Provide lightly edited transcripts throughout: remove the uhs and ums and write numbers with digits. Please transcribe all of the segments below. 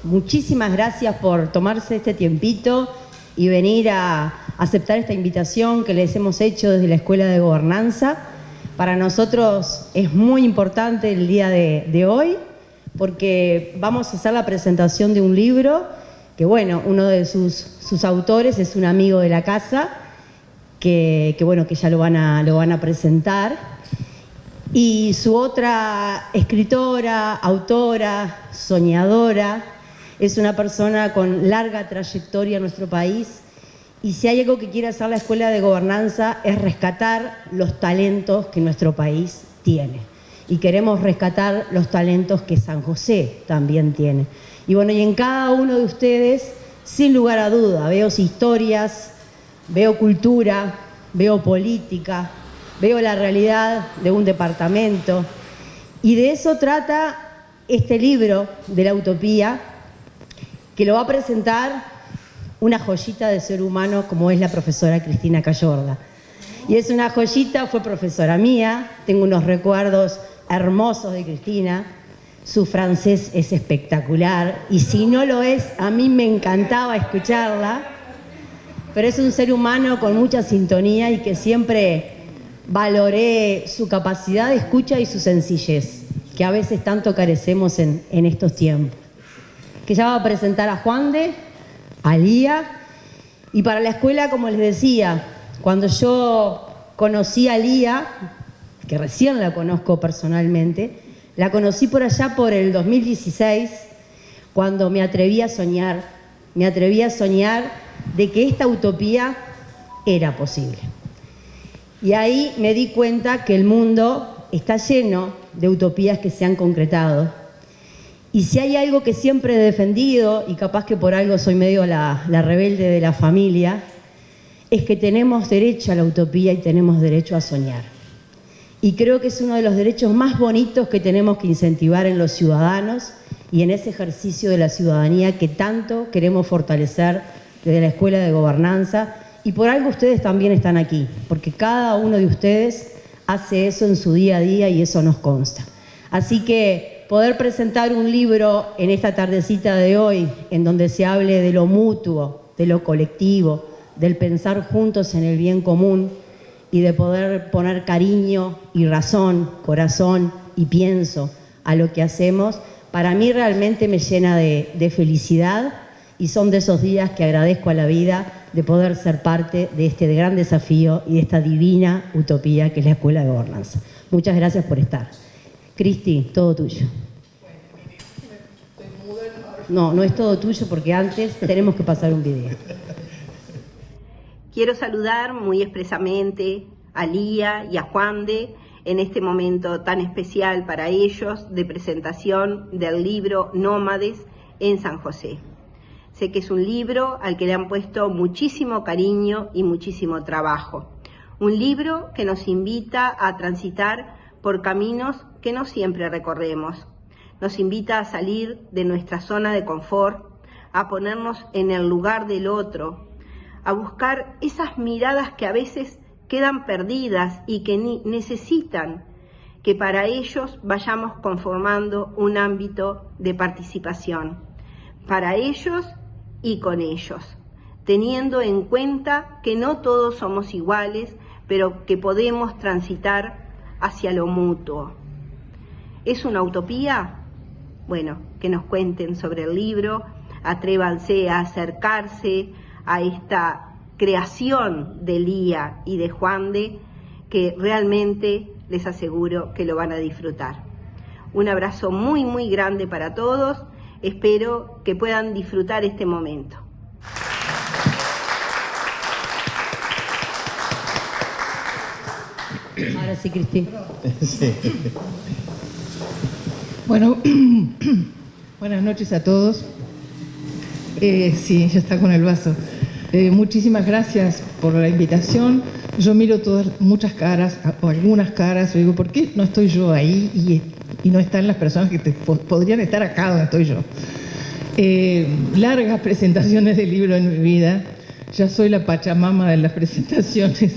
muchísimas gracias por tomarse este tiempito y venir a aceptar esta invitación que les hemos hecho desde la Escuela de Gobernanza. Para nosotros es muy importante el día de hoy porque vamos a hacer la presentación de un libro que, bueno, uno de sus autores es un amigo de la casa que ya lo van a presentar. Y su otra escritora, autora, soñadora, es una persona con larga trayectoria en nuestro país. Y si hay algo que quiere hacer la Escuela de Gobernanza es rescatar los talentos que nuestro país tiene. Y queremos rescatar los talentos que San José también tiene. Y bueno, y en cada uno de ustedes, sin lugar a duda, veo historias, veo cultura, veo política, veo la realidad de un departamento. Y de eso trata este libro de la utopía, que lo va a presentar una joyita de ser humano como es la profesora Cristina Cayorda. Y es una joyita, fue profesora mía, tengo unos recuerdos hermosos de Cristina, su francés es espectacular y si no lo es, a mí me encantaba escucharla, pero es un ser humano con mucha sintonía y que siempre valoré su capacidad de escucha y su sencillez, que a veces tanto carecemos en estos tiempos. Que ya va a presentar a Juande, a Lía, y para la escuela, como les decía, cuando yo conocí a Lía, que recién la conozco personalmente, la conocí por allá por el 2016, cuando me atreví a soñar de que esta utopía era posible. Y ahí me di cuenta que el mundo está lleno de utopías que se han concretado. Y si hay algo que siempre he defendido, y capaz que por algo soy medio la rebelde de la familia, es que tenemos derecho a la utopía y tenemos derecho a soñar. Y creo que es uno de los derechos más bonitos que tenemos que incentivar en los ciudadanos y en ese ejercicio de la ciudadanía que tanto queremos fortalecer desde la Escuela de Gobernanza. Y por algo ustedes también están aquí, porque cada uno de ustedes hace eso en su día a día y eso nos consta. Así que poder presentar un libro en esta tardecita de hoy, en donde se hable de lo mutuo, de lo colectivo, del pensar juntos en el bien común y de poder poner cariño y razón, corazón y pienso a lo que hacemos, para mí realmente me llena de felicidad y son de esos días que agradezco a la vida de poder ser parte de este gran desafío y de esta divina utopía que es la Escuela de Gobernanza. Muchas gracias por estar. Cristi, todo tuyo. No es todo tuyo porque antes tenemos que pasar un video. Quiero saludar muy expresamente a Lía y a Juande en este momento tan especial para ellos de presentación del libro Nómades en San José. Sé que es un libro al que le han puesto muchísimo cariño y muchísimo trabajo. Un libro que nos invita a transitar por caminos que no siempre recorremos. Nos invita a salir de nuestra zona de confort, a ponernos en el lugar del otro, a buscar esas miradas que a veces quedan perdidas y que necesitan que para ellos vayamos conformando un ámbito de participación. Para ellos y con ellos, teniendo en cuenta que no todos somos iguales, pero que podemos transitar hacia lo mutuo. ¿Es una utopía? Bueno, que nos cuenten sobre el libro, atrévanse a acercarse a esta creación de Lía y de Juande, que realmente les aseguro que lo van a disfrutar. Un abrazo muy, muy grande para todos. Espero que puedan disfrutar este momento. Ahora sí, Cristina. Sí. Bueno, buenas noches a todos. Sí, ya está con el vaso. Muchísimas gracias por la invitación. Yo miro muchas caras, o algunas caras, y digo, ¿por qué no estoy yo ahí y no están las personas que podrían estar acá donde estoy yo? Largas presentaciones de libro en mi vida. Ya soy la pachamama de las presentaciones.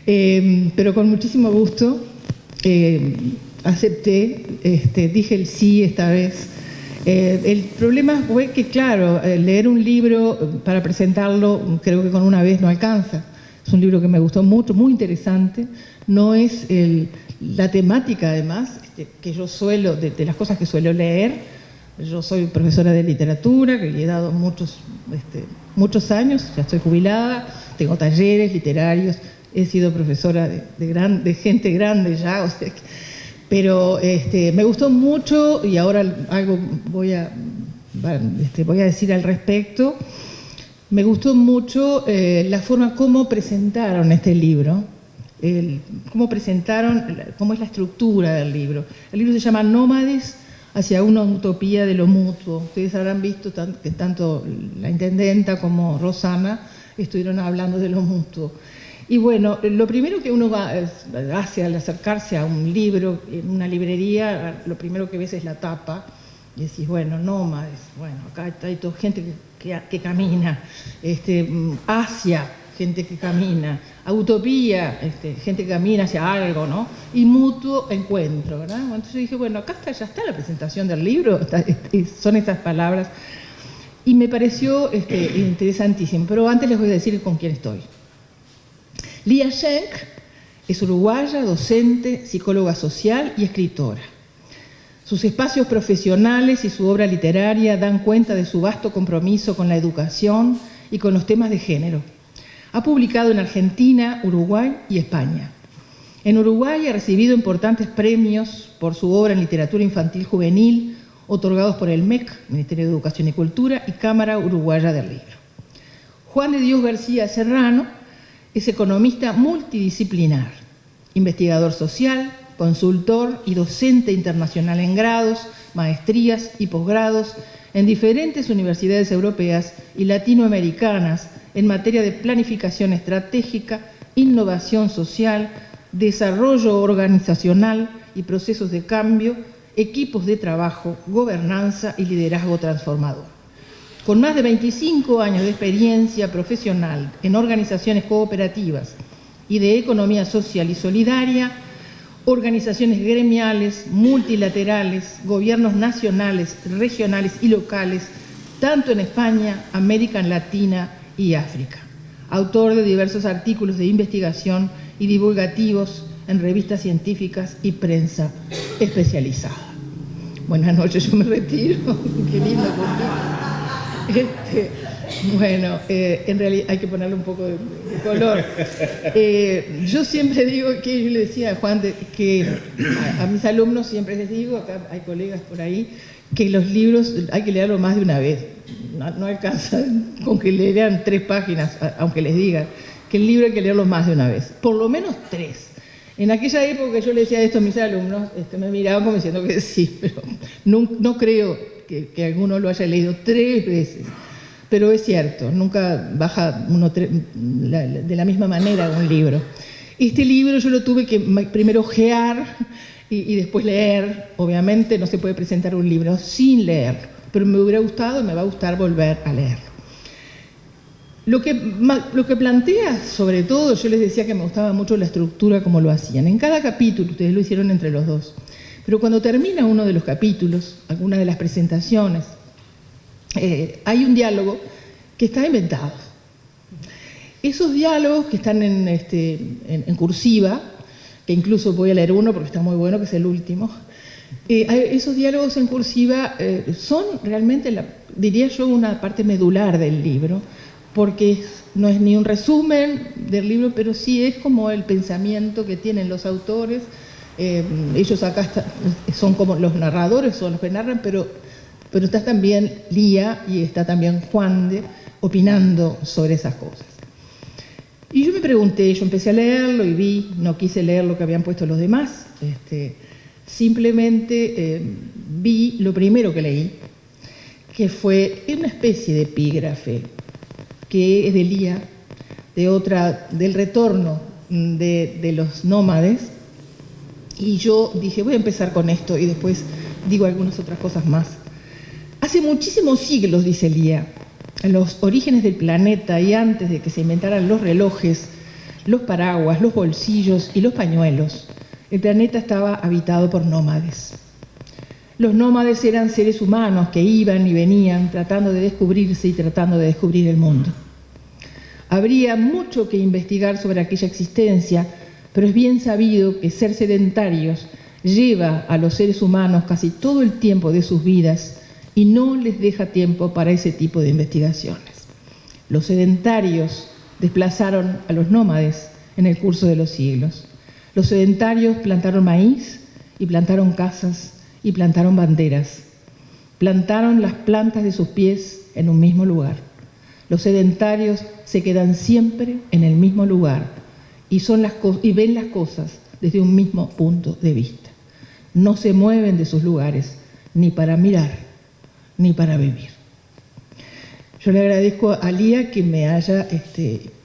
Pero con muchísimo gusto acepté, dije el sí esta vez El problema fue que, claro, leer un libro para presentarlo, creo que con una vez no alcanza. Es un libro que me gustó mucho, muy interesante. No es la temática, además, que yo suelo, de las cosas que suelo leer. Yo soy profesora de literatura, que le he dado muchos años, ya estoy jubilada, tengo talleres literarios, he sido profesora de gente grande ya, o sea, pero me gustó mucho y ahora algo voy a decir al respecto. Me gustó mucho la forma como presentaron este libro, cómo es la estructura del libro. El libro se llama Nómades hacia una utopía de lo mutuo. Ustedes habrán visto que tanto la intendenta como Rosana estuvieron hablando de lo mutuo. Y bueno, lo primero que uno hace al acercarse a un libro en una librería, lo primero que ves es la tapa y decís, bueno, nómades, bueno, acá hay toda gente que camina, Asia, gente que camina, utopía, gente que camina hacia algo, ¿no? Y mutuo encuentro, ¿verdad? Entonces yo dije, bueno, acá ya está la presentación del libro, son estas palabras, y me pareció interesantísimo. Pero antes les voy a decir con quién estoy. Lía Schenk es uruguaya, docente, psicóloga social y escritora. Sus espacios profesionales y su obra literaria dan cuenta de su vasto compromiso con la educación y con los temas de género. Ha publicado en Argentina, Uruguay y España. En Uruguay ha recibido importantes premios por su obra en literatura infantil juvenil, otorgados por el MEC, Ministerio de Educación y Cultura, y Cámara Uruguaya del Libro. Juan de Dios García Serrano es economista multidisciplinar, investigador social, consultor y docente internacional en grados, maestrías y posgrados en diferentes universidades europeas y latinoamericanas en materia de planificación estratégica, innovación social, desarrollo organizacional y procesos de cambio, equipos de trabajo, gobernanza y liderazgo transformador. Con más de 25 años de experiencia profesional en organizaciones cooperativas y de economía social y solidaria, organizaciones gremiales, multilaterales, gobiernos nacionales, regionales y locales, tanto en España, América Latina y África. Autor de diversos artículos de investigación y divulgativos en revistas científicas y prensa especializada. Buenas noches, yo me retiro. Qué lindo contigo. Bueno, en realidad hay que ponerle un poco de color. Yo siempre digo que, yo le decía a Juan, que a mis alumnos siempre les digo, acá hay colegas por ahí, que los libros hay que leerlos más de una vez. No alcanza con que le lean 3 páginas, aunque les diga que el libro hay que leerlo más de una vez, por lo menos 3. En aquella época yo le decía esto a mis alumnos, me miraban como diciendo que sí, pero no creo que alguno lo haya leído 3 veces. Pero es cierto, nunca baja uno de la misma manera un libro. Este libro yo lo tuve que primero ojear y después leer. Obviamente no se puede presentar un libro sin leer, pero me hubiera gustado y me va a gustar volver a leerlo. Lo que plantea, sobre todo, yo les decía que me gustaba mucho la estructura como lo hacían. En cada capítulo, ustedes lo hicieron entre los dos, pero cuando termina uno de los capítulos, alguna de las presentaciones, hay un diálogo que está inventado. Esos diálogos que están en cursiva, que incluso voy a leer uno porque está muy bueno, que es el último, esos diálogos en cursiva son realmente, diría yo, una parte medular del libro, porque no es ni un resumen del libro, pero sí es como el pensamiento que tienen los autores. Ellos acá son como los narradores, son los que narran, pero está también Lía y está también Juan de opinando sobre esas cosas. Y yo me pregunté, yo empecé a leerlo y vi, no quise leer lo que habían puesto los demás, simplemente vi lo primero que leí, que fue una especie de epígrafe, que es de Lía, del retorno de los nómades, y yo dije, voy a empezar con esto y después digo algunas otras cosas más. Hace muchísimos siglos, dice Lía, en los orígenes del planeta y antes de que se inventaran los relojes, los paraguas, los bolsillos y los pañuelos, el planeta estaba habitado por nómades. Los nómades eran seres humanos que iban y venían tratando de descubrirse y tratando de descubrir el mundo. Habría mucho que investigar sobre aquella existencia, pero es bien sabido que ser sedentarios lleva a los seres humanos casi todo el tiempo de sus vidas y no les deja tiempo para ese tipo de investigaciones. Los sedentarios desplazaron a los nómades en el curso de los siglos. Los sedentarios plantaron maíz y plantaron casas y plantaron banderas. Plantaron las plantas de sus pies en un mismo lugar. Los sedentarios se quedan siempre en el mismo lugar y ven las cosas desde un mismo punto de vista. No se mueven de sus lugares ni para mirar ni para vivir. Yo le agradezco a Lía que me haya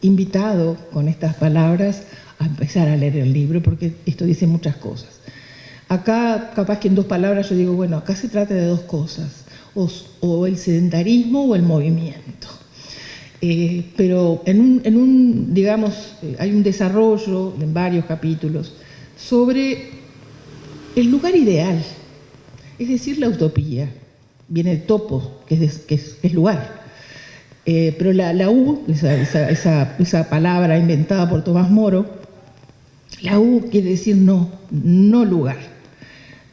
invitado con estas palabras a empezar a leer el libro, porque esto dice muchas cosas. Acá, capaz que en 2 palabras yo digo, bueno, acá se trata de 2 cosas, o el sedentarismo o el movimiento. Pero digamos, hay un desarrollo en varios capítulos sobre el lugar ideal, es decir, la utopía. Viene el topo, que es lugar. Pero la U, esa palabra inventada por Tomás Moro, la U quiere decir no lugar.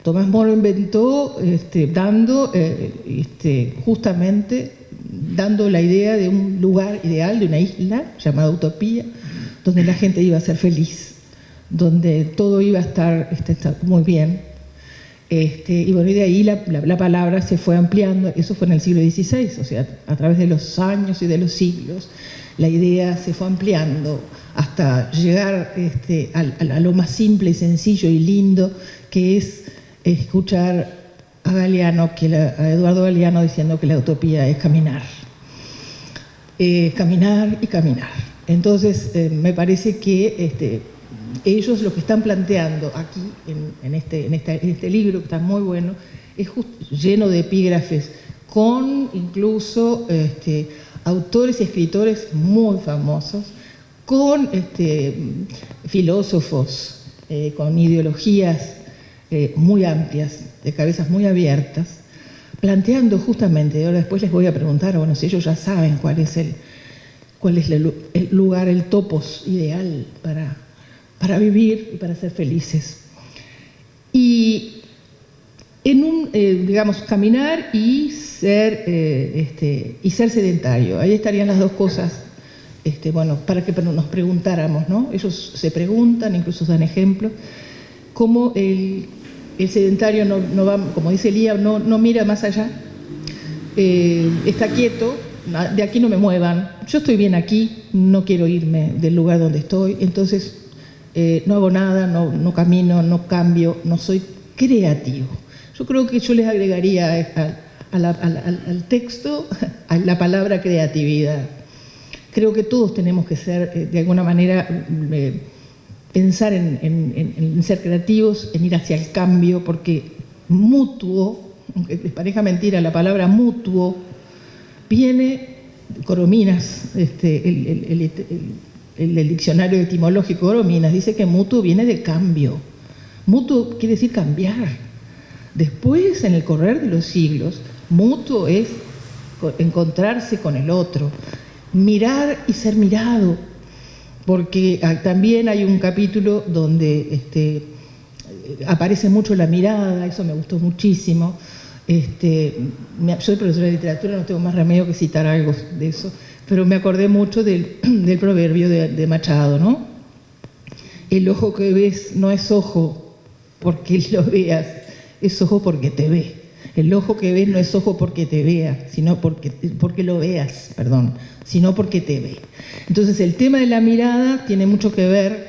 Tomás Moro inventó justamente dando la idea de un lugar ideal, de una isla llamada Utopía, donde la gente iba a ser feliz, donde todo iba a estar muy bien. Y bueno, y de ahí la palabra se fue ampliando, eso fue en el siglo XVI, o sea, a través de los años y de los siglos, la idea se fue ampliando hasta llegar a lo más simple y sencillo y lindo, que es escuchar a Eduardo Galeano diciendo que la utopía es caminar. Caminar y caminar. Entonces, me parece que ellos lo que están planteando aquí, en este libro, que está muy bueno, es lleno de epígrafes, con incluso autores y escritores muy famosos, con filósofos, con ideologías muy amplias, de cabezas muy abiertas, planteando justamente, ahora después les voy a preguntar, bueno, si ellos ya saben cuál es el lugar, el topos ideal para vivir y para ser felices. Y digamos, caminar y ser sedentario. Ahí estarían las 2 cosas, bueno, para que nos preguntáramos, ¿no? Ellos se preguntan, incluso dan ejemplos, cómo el sedentario no va, como dice Lía, no mira más allá, está quieto, de aquí no me muevan, yo estoy bien aquí, no quiero irme del lugar donde estoy, entonces no hago nada, no camino, no cambio, no soy creativo. Yo creo que yo les agregaría al texto la palabra creatividad. Creo que todos tenemos que ser, de alguna manera, pensar en ser creativos, en ir hacia el cambio, porque mutuo, aunque les parezca mentira, la palabra mutuo viene, Corominas, el diccionario etimológico Corominas dice que mutuo viene de cambio. Mutuo quiere decir cambiar. Después, en el correr de los siglos, mutuo es encontrarse con el otro, mirar y ser mirado, porque también hay un capítulo donde aparece mucho la mirada, eso me gustó muchísimo. Soy profesora de literatura, no tengo más remedio que citar algo de eso, pero me acordé mucho del proverbio de Machado, ¿no? El ojo que ves no es ojo porque lo veas, es ojo porque te ve. El ojo que ves no es ojo porque te vea, sino porque lo veas, perdón, sino porque te ve. Entonces el tema de la mirada tiene mucho que ver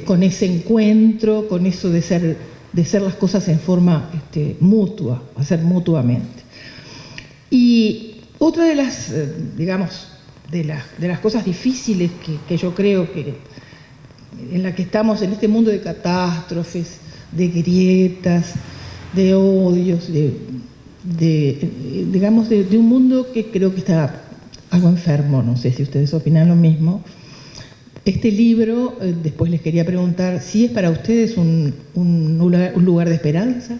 con ese encuentro, con eso de ser las cosas en forma mutua, hacer mutuamente. Y otra de las, digamos, de las cosas difíciles que yo creo que en la que estamos en este mundo de catástrofes, de grietas, de odios, digamos, de un mundo que creo que está algo enfermo, no sé si ustedes opinan lo mismo. Este libro, después les quería preguntar si es para ustedes un lugar de esperanza,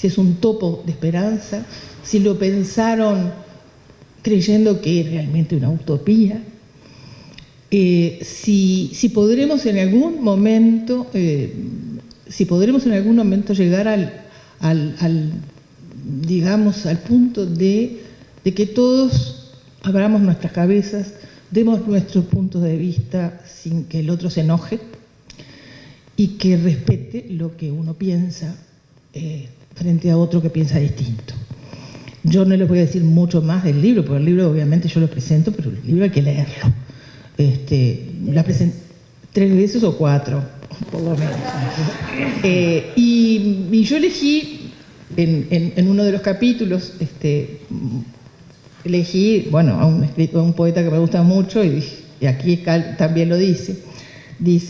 si es un topo de esperanza, si lo pensaron creyendo que es realmente una utopía, si podremos en algún momento, llegar digamos, al punto de que todos abramos nuestras cabezas, demos nuestros puntos de vista sin que el otro se enoje y que respete lo que uno piensa frente a otro que piensa distinto. Yo no les voy a decir mucho más del libro, porque el libro obviamente yo lo presento, pero el libro hay que leerlo. La presenté 3 veces o 4, por lo menos. Y yo elegí, en uno de los capítulos, elegí, bueno, a un poeta que me gusta mucho, y aquí también lo dice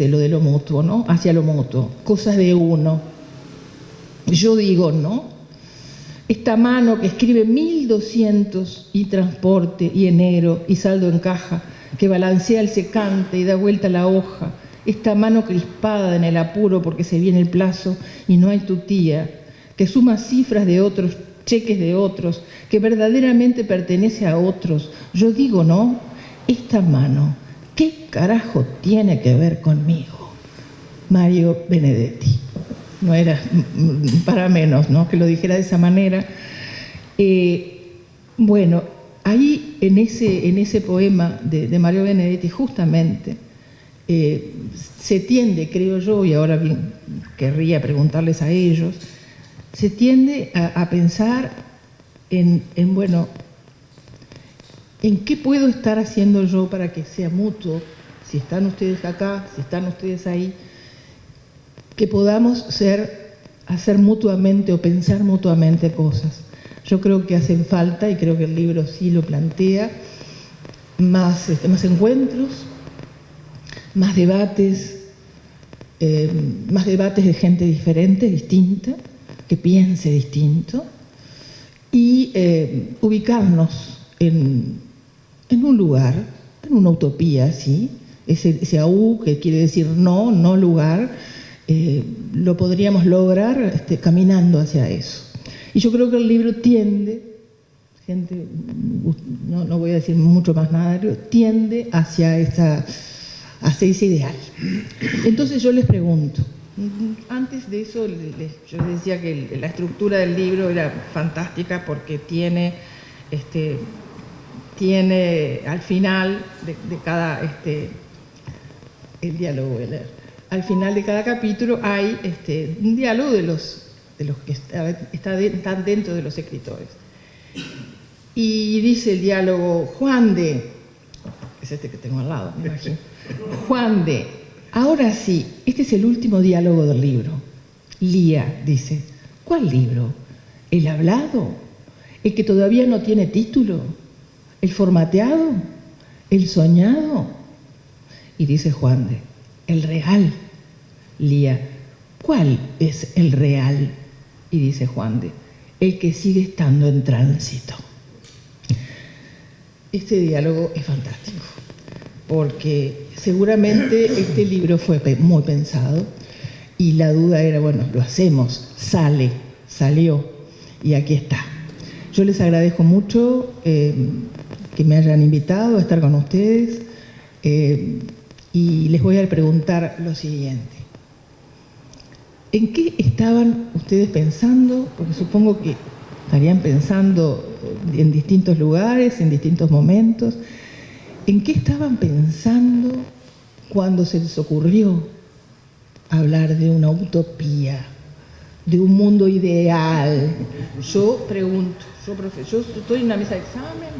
lo de lo mutuo, ¿no? Hacia lo mutuo, cosas de uno. Yo digo, ¿no? Esta mano que escribe 1200 y transporte y enero y saldo en caja, que balancea el secante y da vuelta la hoja, esta mano crispada en el apuro porque se viene el plazo y no hay tutía, que suma cifras de otros, cheques de otros, que verdaderamente pertenece a otros. Yo digo, ¿no? Esta mano, ¿qué carajo tiene que ver conmigo? Mario Benedetti. No era para menos, ¿no?, que lo dijera de esa manera. Bueno, ahí en ese poema de Mario Benedetti, justamente, se tiende, creo yo, y ahora bien querría preguntarles a ellos, se tiende a pensar bueno, ¿en qué puedo estar haciendo yo para que sea mutuo? Si están ustedes acá, si están ustedes ahí, que podamos hacer mutuamente o pensar mutuamente cosas. Yo creo que hacen falta, y creo que el libro sí lo plantea, más encuentros, más debates de gente diferente, distinta, que piense distinto, y ubicarnos en un lugar, en una utopía, ¿sí? Ese AU que quiere decir no lugar, lo podríamos lograr caminando hacia eso. Y yo creo que el libro tiende, gente, no voy a decir mucho más nada, tiende hacia ese ideal. Entonces yo les pregunto, antes de eso yo les decía que la estructura del libro era fantástica porque tiene al final de cada, el diálogo voy a leer. Al final de cada capítulo hay un diálogo de los que están dentro de los escritores. Y dice el diálogo, Juan de, es este que tengo al lado, me imagino. Juan de, ahora sí, este es el último diálogo del libro. Lía dice, ¿cuál libro? ¿El hablado? ¿El que todavía no tiene título? ¿El formateado? ¿El soñado? Y dice Juan de, el real. Lía, ¿cuál es el real? Y dice Juan de, el que sigue estando en tránsito. Este diálogo es fantástico, porque seguramente este libro fue muy pensado y la duda era, bueno, lo hacemos, salió y aquí está. Yo les agradezco mucho que me hayan invitado a estar con ustedes y les voy a preguntar lo siguiente. ¿En qué estaban ustedes pensando? Porque supongo que estarían pensando en distintos lugares, en distintos momentos. ¿En qué estaban pensando cuando se les ocurrió hablar de una utopía, de un mundo ideal? Yo pregunto, yo estoy en una mesa de examen.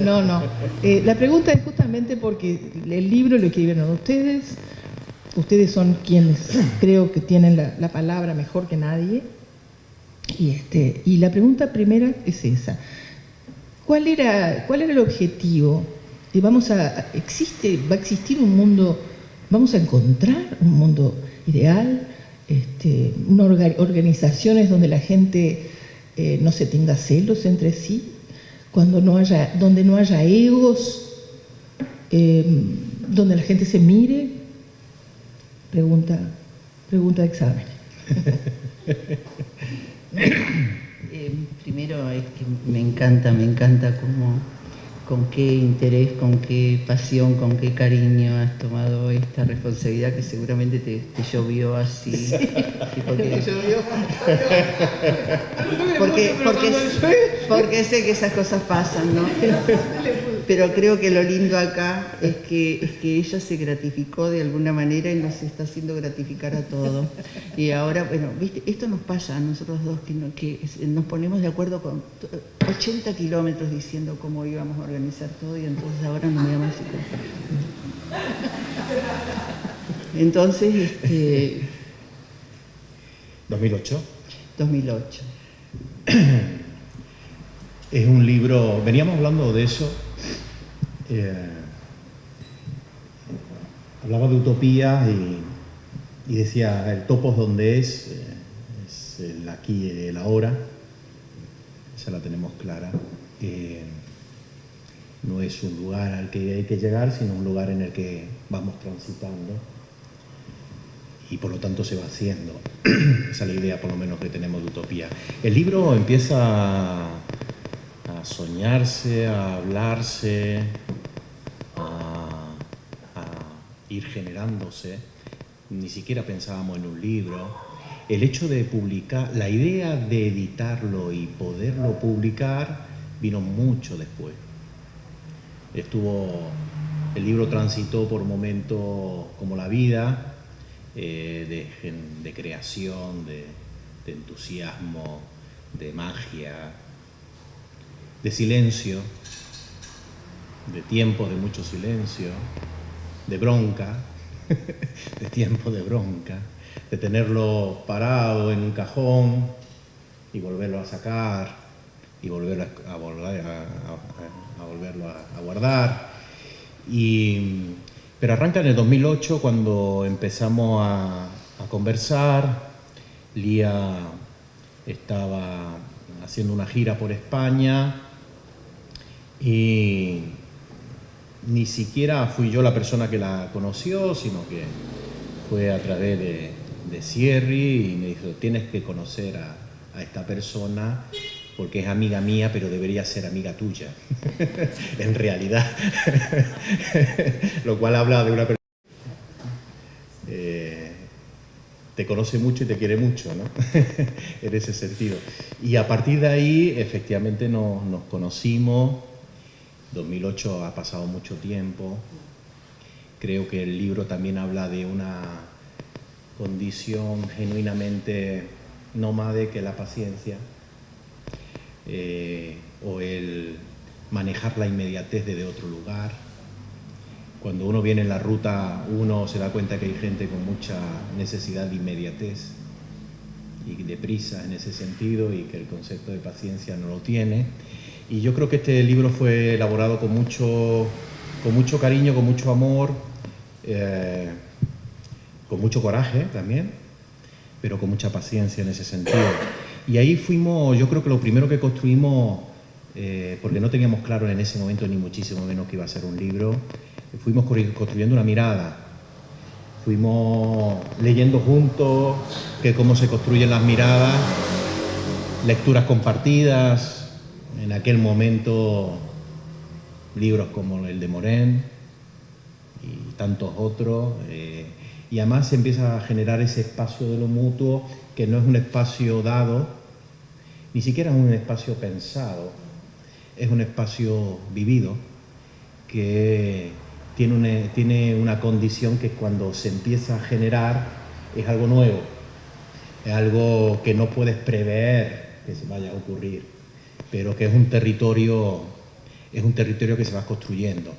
No. La pregunta es justamente porque el libro lo escribieron ustedes. Ustedes son quienes creo que tienen la palabra mejor que nadie. Y la pregunta primera es esa. ¿Cuál era el objetivo? ¿Va a existir un mundo, vamos a encontrar un mundo ideal? Organizaciones donde la gente no se tenga celos entre sí, donde no haya egos, donde la gente se mire. Pregunta de examen. primero es que me encanta con qué interés, con qué pasión, con qué cariño has tomado esta responsabilidad que seguramente te llovió así. Sí, porque sé que esas cosas pasan, ¿no? Pero creo que lo lindo acá es que ella se gratificó de alguna manera y nos está haciendo gratificar a todos. Y ahora, bueno, viste, esto nos pasa a nosotros dos, que nos ponemos de acuerdo con 80 kilómetros diciendo cómo íbamos a organizar todo y entonces ahora nos miramos así. Entonces, 2008. 2008. Es un libro, veníamos hablando de eso, hablaba de utopía y decía, el topos donde es el aquí y el ahora, esa la tenemos clara. No es un lugar al que hay que llegar, sino un lugar en el que vamos transitando y por lo tanto se va haciendo. Esa es la idea, por lo menos, que tenemos de utopía. El libro empieza a soñarse, a hablarse, a ir generándose. Ni siquiera pensábamos en un libro. El hecho de publicar, la idea de editarlo y poderlo publicar vino mucho después. El libro transitó por momentos como la vida, de creación, de entusiasmo, de magia, de silencio, de tiempos de mucho silencio, de bronca, de tiempos de bronca, de tenerlo parado en un cajón y volverlo a sacar y volverlo a guardar. Pero arranca en el 2008 cuando empezamos a conversar. Lía estaba haciendo una gira por España y ni siquiera fui yo la persona que la conoció, sino que fue a través de Sierri y me dijo, tienes que conocer a esta persona porque es amiga mía, pero debería ser amiga tuya, en realidad. Lo cual habla de una persona te conoce mucho y te quiere mucho, ¿no? En ese sentido. Y a partir de ahí, efectivamente, nos conocimos. 2008 ha pasado mucho tiempo. Creo que el libro también habla de una condición genuinamente nómade, que es la paciencia, o el manejar la inmediatez desde otro lugar. Cuando uno viene en la ruta, uno se da cuenta que hay gente con mucha necesidad de inmediatez y de prisa en ese sentido, y que el concepto de paciencia no lo tiene. Y yo creo que este libro fue elaborado con mucho cariño, con mucho amor, con mucho coraje también, pero con mucha paciencia en ese sentido. Y ahí fuimos, yo creo que lo primero que construimos, porque no teníamos claro en ese momento ni muchísimo menos que iba a ser un libro, fuimos construyendo una mirada. Fuimos leyendo juntos cómo se construyen las miradas, lecturas compartidas, en aquel momento libros como el de Morén y tantos otros, y además se empieza a generar ese espacio de lo mutuo, que no es un espacio dado, ni siquiera es un espacio pensado, es un espacio vivido, que tiene una condición que cuando se empieza a generar es algo nuevo, es algo que no puedes prever que se vaya a ocurrir, pero que es un territorio que se va construyendo.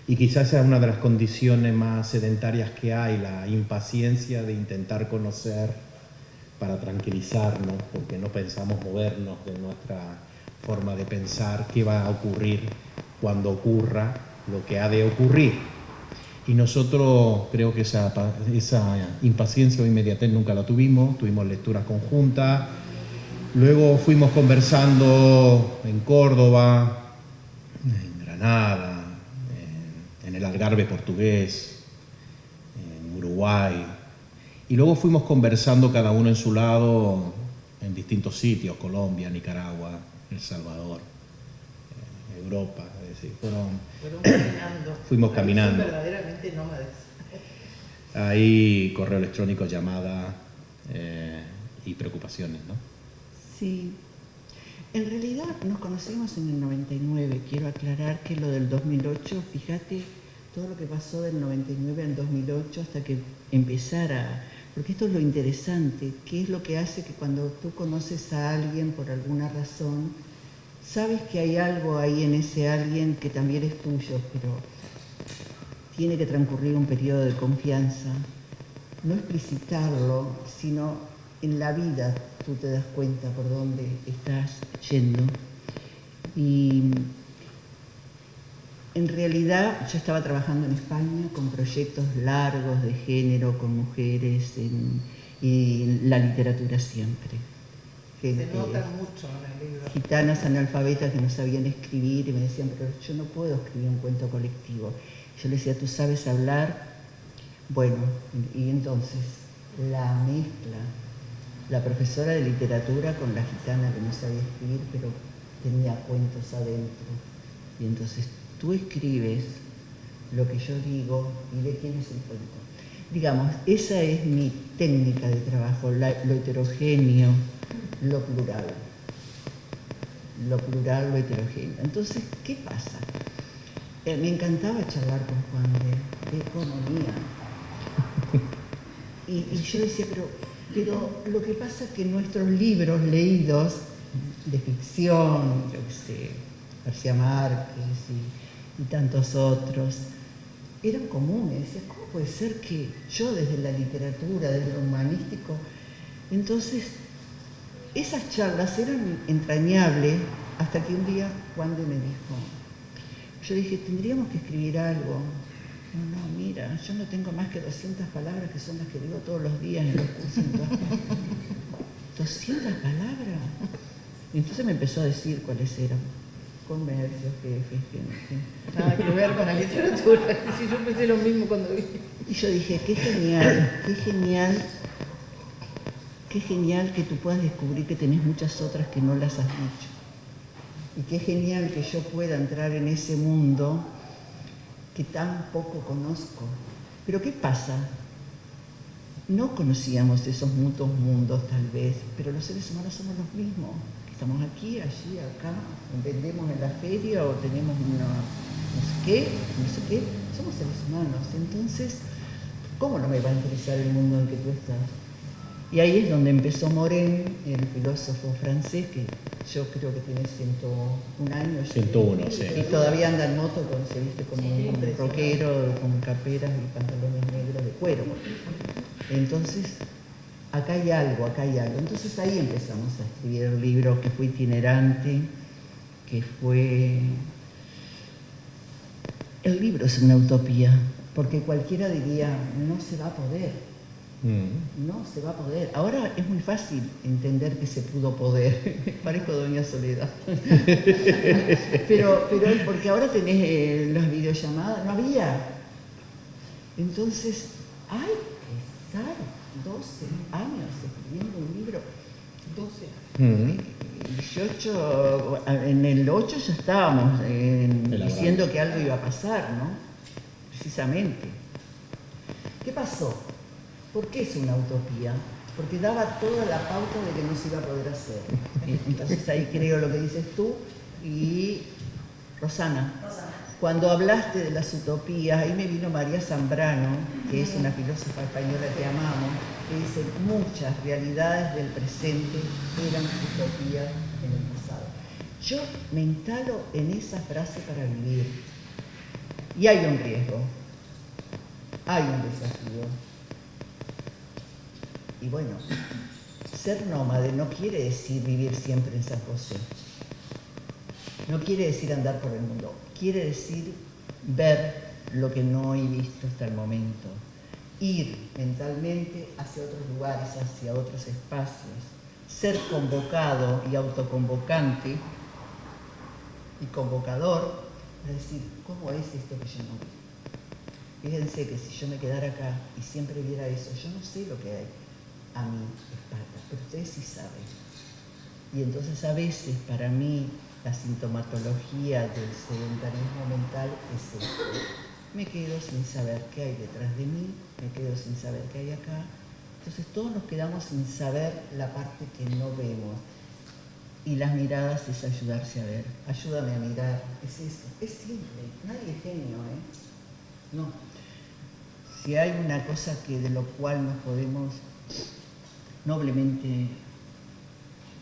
Y quizás sea una de las condiciones más sedentarias que hay, la impaciencia de intentar conocer para tranquilizarnos, porque no pensamos movernos de nuestra forma de pensar qué va a ocurrir cuando ocurra lo que ha de ocurrir. Y nosotros creo que esa impaciencia o inmediatez nunca la tuvimos lecturas conjuntas. Luego fuimos conversando en Córdoba, en Granada, en el Algarve portugués, en Uruguay. Y luego fuimos conversando cada uno en su lado en distintos sitios, Colombia, Nicaragua, El Salvador, Europa, es decir, fuimos caminando. Son verdaderamente nómades. Ahí correo electrónico, llamada y preocupaciones, ¿no? Sí. En realidad nos conocimos en el 99. Quiero aclarar que lo del 2008, fíjate todo lo que pasó del 99 al 2008 hasta que empezara, porque esto es lo interesante, qué es lo que hace que cuando tú conoces a alguien por alguna razón, sabes que hay algo ahí en ese alguien que también es tuyo, pero tiene que transcurrir un periodo de confianza, no explicitarlo, sino en la vida tú te das cuenta por dónde estás yendo. Y en realidad yo estaba trabajando en España con proyectos largos de género, con mujeres, y la literatura siempre. Gente, Se nota mucho en el libro. Gitanas analfabetas que no sabían escribir y me decían, pero yo no puedo escribir un cuento colectivo. Yo les decía, ¿tú sabes hablar? Bueno, y entonces la mezcla, la profesora de literatura con la gitana que no sabía escribir, pero tenía cuentos adentro. Y entonces tú escribes lo que yo digo y de quién es el cuento. Digamos, esa es mi técnica de trabajo, lo heterogéneo, lo plural, lo heterogéneo. Entonces, ¿qué pasa? Me encantaba charlar con Juan de economía. Y yo decía, pero lo que pasa es que nuestros libros leídos de ficción, yo qué sé, García Márquez y tantos otros, eran comunes. Decía, ¿cómo puede ser que yo desde la literatura, desde lo humanístico? Entonces, esas charlas eran entrañables hasta que un día Juan de me dijo, yo dije, tendríamos que escribir algo. No, mira, yo no tengo más que 200 palabras que son las que digo todos los días en los cursos. 200 palabras. Y entonces me empezó a decir cuáles eran. Comercio, jefes, gente. Nada que ver con la literatura. Sí, yo pensé lo mismo cuando vi. Y yo dije, qué genial que tú puedas descubrir que tenés muchas otras que no las has dicho. Y qué genial que yo pueda entrar en ese mundo que tan poco conozco. Pero ¿qué pasa? No conocíamos esos muchos mundos tal vez, pero los seres humanos somos los mismos. Estamos aquí, allí, acá, vendemos en la feria o tenemos una no sé qué, somos seres humanos. Entonces, ¿cómo no me va a interesar el mundo en que tú estás? Y ahí es donde empezó Morin, el filósofo francés, que yo creo que tiene 101 años. 101, sí. Y todavía anda en moto, se viste como un rockero, con camperas y pantalones negros de cuero. Entonces, acá hay algo. Entonces ahí empezamos a escribir el libro, que fue itinerante, que fue... El libro es una utopía, porque cualquiera diría, no se va a poder. No se va a poder. Ahora es muy fácil entender que se pudo poder. Parezco Doña Soledad. pero porque ahora tenés las videollamadas, no había. Entonces, hay que estar 12 años escribiendo un libro. 12 años. En el 8 ya estábamos diciendo que algo iba a pasar, ¿no? Precisamente. ¿Qué pasó? ¿Por qué es una utopía? Porque daba toda la pauta de que no se iba a poder hacer. Entonces ahí creo lo que dices tú y Rosana. Cuando hablaste de las utopías, ahí me vino María Zambrano, que es una filósofa española que amamos, que dice, muchas realidades del presente eran utopías en el pasado. Yo me instalo en esa frase para vivir. Y hay un riesgo, hay un desafío. Y bueno, ser nómade no quiere decir vivir siempre en San José. No quiere decir andar por el mundo. Quiere decir ver lo que no he visto hasta el momento. Ir mentalmente hacia otros lugares, hacia otros espacios. Ser convocado y autoconvocante y convocador. Es decir, ¿cómo es esto que yo no vi? Fíjense que si yo me quedara acá y siempre viera eso, yo no sé lo que hay a mi espalda, pero ustedes sí saben. Y entonces a veces para mí la sintomatología del sedentarismo mental es esto. Me quedo sin saber qué hay detrás de mí, me quedo sin saber qué hay acá. Entonces todos nos quedamos sin saber la parte que no vemos. Y las miradas es ayudarse a ver. Ayúdame a mirar. Es eso. Es simple. Nadie es genio, ¿eh? No. Si hay una cosa de lo cual nos podemos noblemente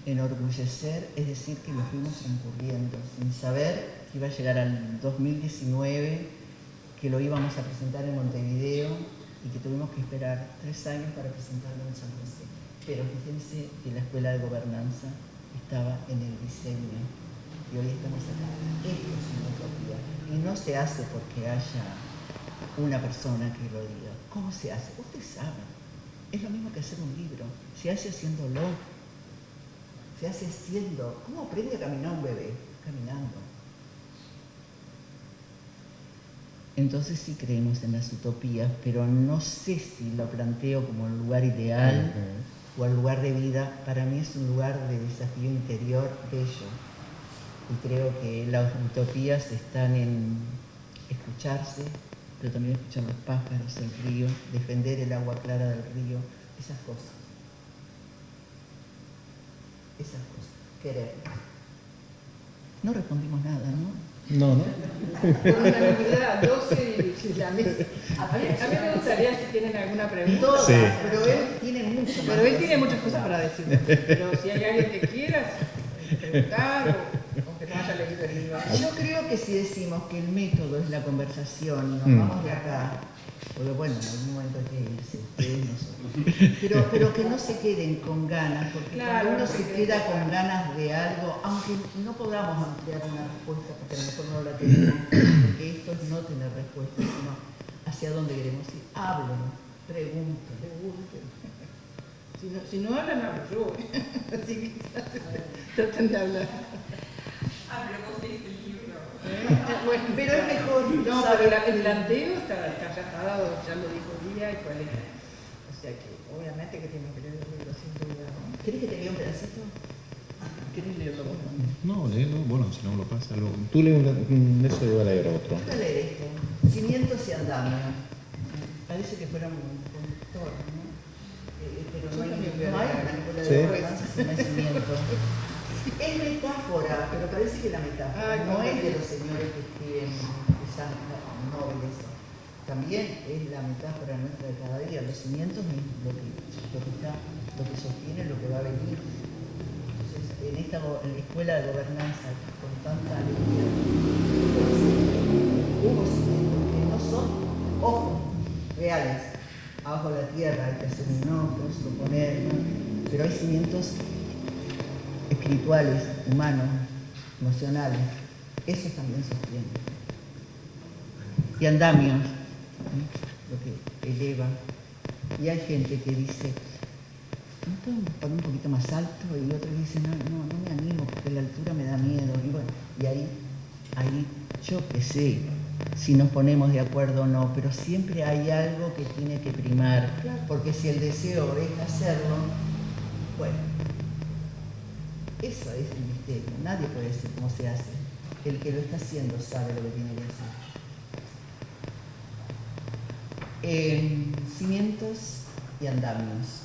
enorgullecer, es decir, que nos fuimos transcurriendo sin saber que iba a llegar al 2019, que lo íbamos a presentar en Montevideo y que tuvimos que esperar 3 años para presentarlo en San José. Pero fíjense que la Escuela de Gobernanza estaba en el diseño y hoy estamos acá. Esto es una utopía y no se hace porque haya una persona que lo diga. ¿Cómo se hace? Ustedes saben. Es lo mismo que hacer un libro. Se hace haciéndolo. Se hace haciendo. ¿Cómo aprende a caminar un bebé? Caminando. Entonces sí creemos en las utopías, pero no sé si lo planteo como el lugar ideal o el lugar de vida. Para mí es un lugar de desafío interior bello. Y creo que las utopías están en escucharse, pero también escuchar los pájaros, el río, defender el agua clara del río, esas cosas. Esas cosas. Querer. No respondimos nada, ¿no? No. Por unanimidad, 12 y la mesa. A mí me gustaría si tienen alguna pregunta. Todas, Sí. pero él tiene mucho más. Pero él tiene muchas cosas para decir. Pero si hay alguien que quiera preguntar o que no haya leído el libro. Yo creo que si decimos que el método es la conversación y nos vamos de acá, porque bueno, en algún momento hay que irse, ustedes, nosotros. Pero que no se queden con ganas, porque Claro, cuando uno se queda con ganas de algo, aunque no podamos ampliar una respuesta, porque a lo mejor no la tenemos, porque esto es no tener respuesta, sino hacia dónde queremos ir. Hablen, pregunten. Si no hablan, hablo yo. Así que traten de hablar. Pero vos leíste el libro. Bueno, Pero es mejor. no, saber pero el planteo ya está dado, ya lo dijo Lía y cuál es. O sea que, obviamente que tienen que leer el libro sin duda, ¿no? ¿Querés que te lea un pedacito? ¿Querés leerlo vos? No, léelo. Bueno, si no me lo pasa. Tú lees eso, yo voy a leer otro. Voy a leer esto. Cimientos y andamios. Parece que fuera un conductor, ¿no? Pero no hay una escuela Sí. de gobernanza sin nacimiento. Es metáfora, pero parece que la metáfora no es de los señores que escriben esas novelas. También es la metáfora nuestra de cada día. Los cimientos es lo que sostiene lo que va a venir. Entonces, en esta escuela de gobernanza, con tanta alegría, hubo cimientos que no son, ojo, reales. Abajo de la tierra hay que hacer un ojo, suponer, ¿no? Pero hay cimientos espirituales, humanos, emocionales. Esos también sostienen. Y andamios, lo que eleva. Y hay gente que dice, ¿no puedo poner un poquito más alto? Y otros dicen, no me animo porque la altura me da miedo. Y bueno, y ahí yo qué sé si nos ponemos de acuerdo o no, pero siempre hay algo que tiene que primar, porque si el deseo es hacerlo, bueno, eso es el misterio. Nadie puede decir cómo se hace. El que lo está haciendo sabe lo que tiene que hacer. Cimientos y andamios.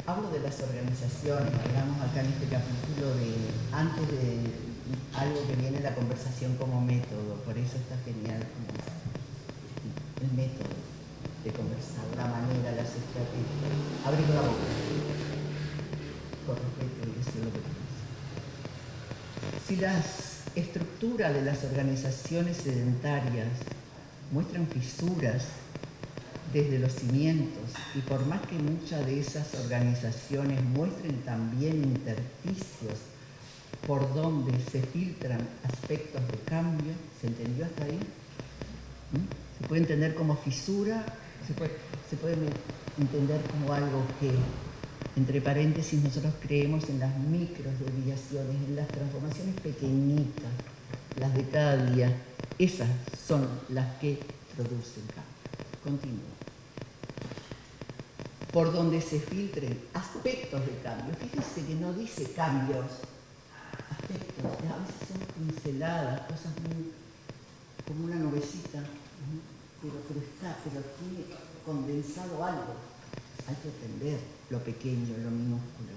Hablo de las organizaciones, hablamos acá en este capítulo antes de algo que viene la conversación como método, por eso está genial el método de conversar, la manera, las estrategias. Abrir la boca. Con respeto y decir lo que piensas. Si las estructuras de las organizaciones sedentarias muestran fisuras desde los cimientos, y por más que muchas de esas organizaciones muestren también intersticios por donde se filtran aspectos de cambio, ¿se entendió hasta ahí? Se puede entender como fisura, se puede entender como algo que, entre paréntesis, nosotros creemos en las microdesviaciones, en las transformaciones pequeñitas, las de cada día. Esas son las que producen cambio. Continúo. por donde se filtren aspectos de cambio. Fíjese que no dice cambios, aspectos, a veces son pinceladas, cosas muy, como una nubecita, pero tiene condensado algo. Hay que entender lo pequeño, lo minúsculo.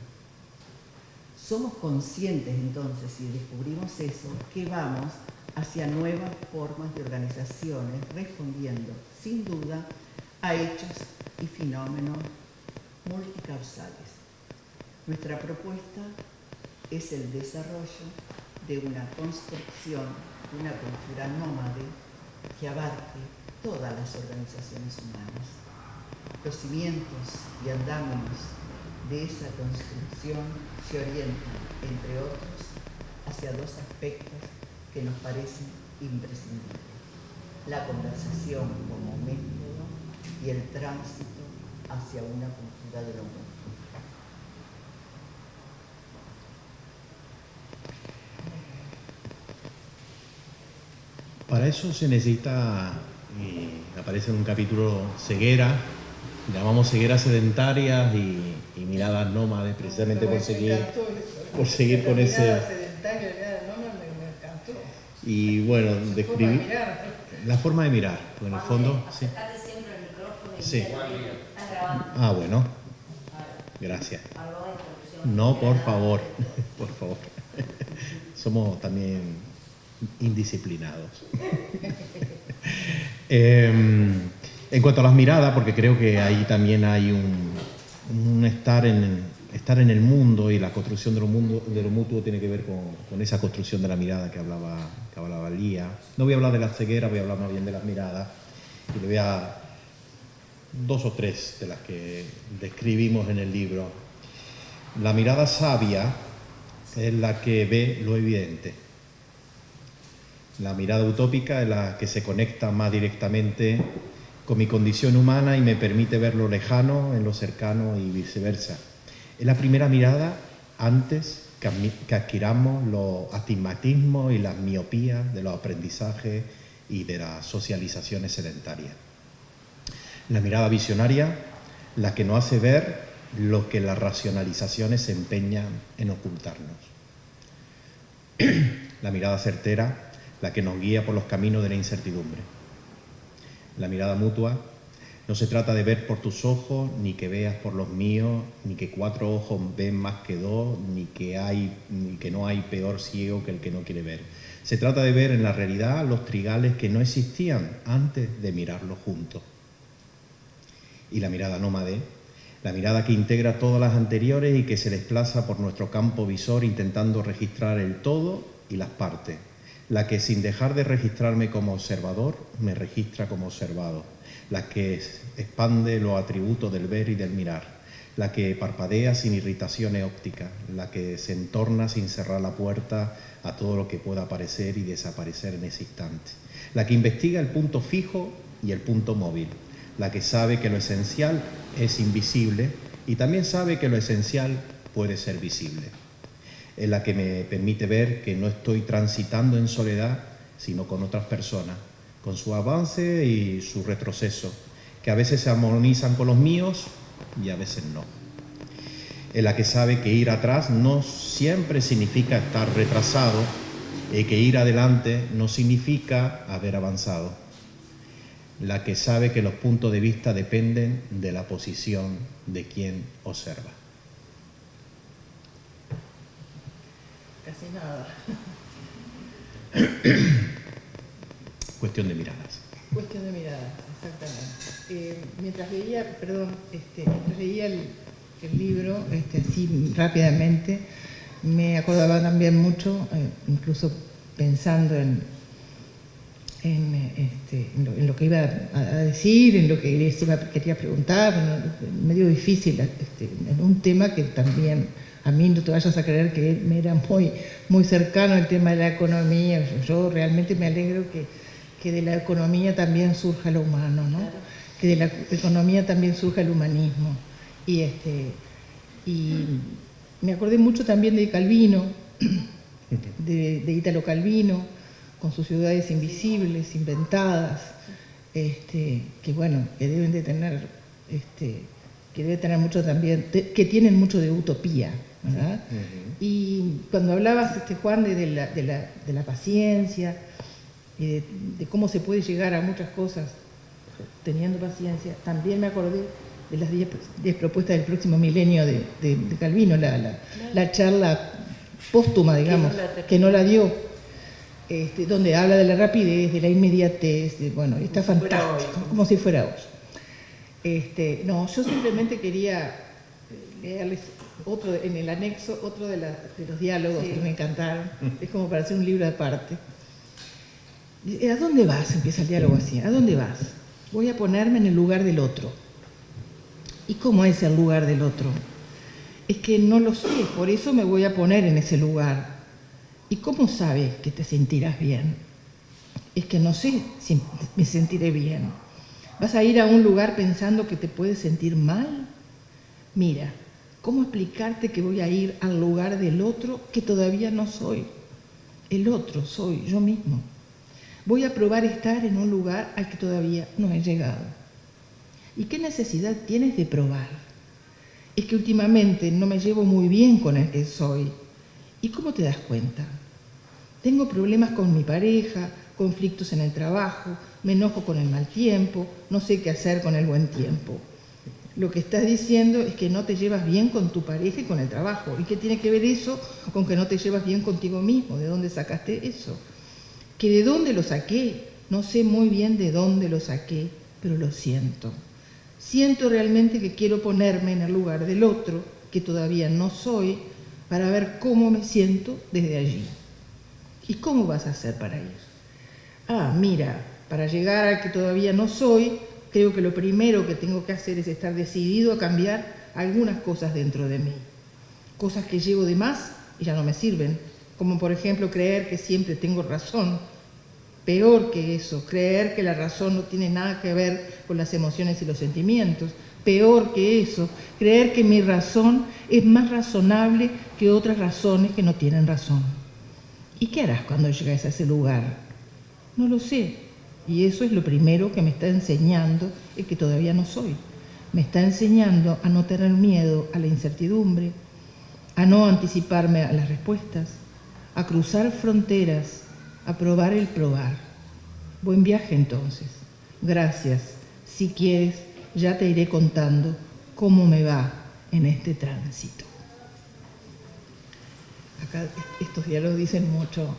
Somos conscientes entonces, si descubrimos eso, que vamos hacia nuevas formas de organizaciones, respondiendo sin duda a hechos y fenómenos multicausales. Nuestra propuesta es el desarrollo de una construcción de una cultura nómade que abarque todas las organizaciones humanas. Los cimientos y andamios de esa construcción se orientan, entre otros, hacia dos aspectos que nos parecen imprescindibles: la conversación como método y el tránsito hacia una cultura de lo mutuo. Para eso se necesita, y aparece en un capítulo, ceguera, llamamos cegueras sedentarias y miradas nómades, precisamente por seguir con ese... Y bueno, describir la forma de mirar, porque en el fondo... Sí. Sí. Ah, bueno. Gracias. No, por favor, por favor. Somos también indisciplinados. En cuanto a las miradas, porque creo que ahí también hay un estar en el mundo, y la construcción de lo mutuo tiene que ver con esa construcción de la mirada que hablaba Lía. No voy a hablar de la ceguera, voy a hablar más bien de las miradas, y le voy a dos o tres de las que describimos en el libro. La mirada sabia es la que ve lo evidente. La mirada utópica es la que se conecta más directamente con mi condición humana y me permite ver lo lejano en lo cercano y viceversa. Es la primera mirada antes que adquiramos los astigmatismos y las miopías de los aprendizajes y de las socializaciones sedentarias. La mirada visionaria, la que nos hace ver lo que las racionalizaciones se empeñan en ocultarnos. La mirada certera, la que nos guía por los caminos de la incertidumbre. La mirada mutua, no se trata de ver por tus ojos, ni que veas por los míos, ni que 4 ojos ven más que 2, ni que no hay peor ciego que el que no quiere ver. Se trata de ver en la realidad los trigales que no existían antes de mirarlos juntos. Y la mirada nómade, la mirada que integra todas las anteriores y que se desplaza por nuestro campo visor intentando registrar el todo y las partes. La que, sin dejar de registrarme como observador, me registra como observado. La que expande los atributos del ver y del mirar. La que parpadea sin irritaciones ópticas. La que se entorna sin cerrar la puerta a todo lo que pueda aparecer y desaparecer en ese instante. La que investiga el punto fijo y el punto móvil. La que sabe que lo esencial es invisible y también sabe que lo esencial puede ser visible. Es la que me permite ver que no estoy transitando en soledad, sino con otras personas, con su avance y su retroceso, que a veces se armonizan con los míos y a veces no. Es la que sabe que ir atrás no siempre significa estar retrasado y que ir adelante no significa haber avanzado. La que sabe que los puntos de vista dependen de la posición de quien observa. Casi nada. Cuestión de miradas. Cuestión de miradas, exactamente. Mientras leía el libro, así rápidamente, me acordaba también mucho, incluso pensando en lo que iba a decir, en lo que quería preguntar, medio difícil, en un tema que también, a mí no te vayas a creer que me era muy cercano el tema de la economía. Yo realmente me alegro que de la economía también surja lo humano, ¿no? Que de la economía también surja el humanismo. Y me acordé mucho también de Calvino, de Ítalo Calvino, con sus ciudades invisibles, inventadas, que deben de tener que debe tener mucho también, que tienen mucho de utopía, ¿verdad? Y cuando hablabas, Juan, de la paciencia, de cómo se puede llegar a muchas cosas teniendo paciencia, también me acordé de las 10 propuestas del próximo milenio de Calvino, la charla póstuma, digamos, que no la dio, donde habla de la rapidez, de la inmediatez, bueno, está fantástico, como si fuera hoy. No, yo simplemente quería leerles otro, en el anexo, otro de los diálogos que me encantaron, es como para hacer un libro aparte. ¿A dónde vas? Empieza el diálogo así, ¿a dónde vas? Voy a ponerme en el lugar del otro. ¿Y cómo es el lugar del otro? Es que no lo sé, por eso me voy a poner en ese lugar. ¿Y cómo sabes que te sentirás bien? Es que no sé si me sentiré bien. ¿Vas a ir a un lugar pensando que te puedes sentir mal? Mira, ¿cómo explicarte que voy a ir al lugar del otro que todavía no soy? El otro soy yo mismo. Voy a probar estar en un lugar al que todavía no he llegado. ¿Y qué necesidad tienes de probar? Es que últimamente no me llevo muy bien con el que soy. ¿Y cómo te das cuenta? Tengo problemas con mi pareja, conflictos en el trabajo, me enojo con el mal tiempo, no sé qué hacer con el buen tiempo. Lo que estás diciendo es que no te llevas bien con tu pareja y con el trabajo. ¿Y qué tiene que ver eso con que no te llevas bien contigo mismo? ¿De dónde sacaste eso? ¿Que de dónde lo saqué? No sé muy bien de dónde lo saqué, pero lo siento. Siento realmente que quiero ponerme en el lugar del otro, que todavía no soy, para ver cómo me siento desde allí. ¿Y cómo vas a hacer para ir? Ah, mira, para llegar al que todavía no soy, creo que lo primero que tengo que hacer es estar decidido a cambiar algunas cosas dentro de mí. Cosas que llevo de más y ya no me sirven, como por ejemplo creer que siempre tengo razón. Peor que eso, creer que la razón no tiene nada que ver con las emociones y los sentimientos. Peor que eso, creer que mi razón es más razonable que otras razones que no tienen razón. ¿Y qué harás cuando llegues a ese lugar? No lo sé. Y eso es lo primero que me está enseñando el que todavía no soy. Me está enseñando a no tener miedo a la incertidumbre, a no anticiparme a las respuestas, a cruzar fronteras, a probar el probar. Buen viaje entonces. Gracias. Si quieres, ya te iré contando cómo me va en este tránsito. Acá estos diálogos dicen mucho,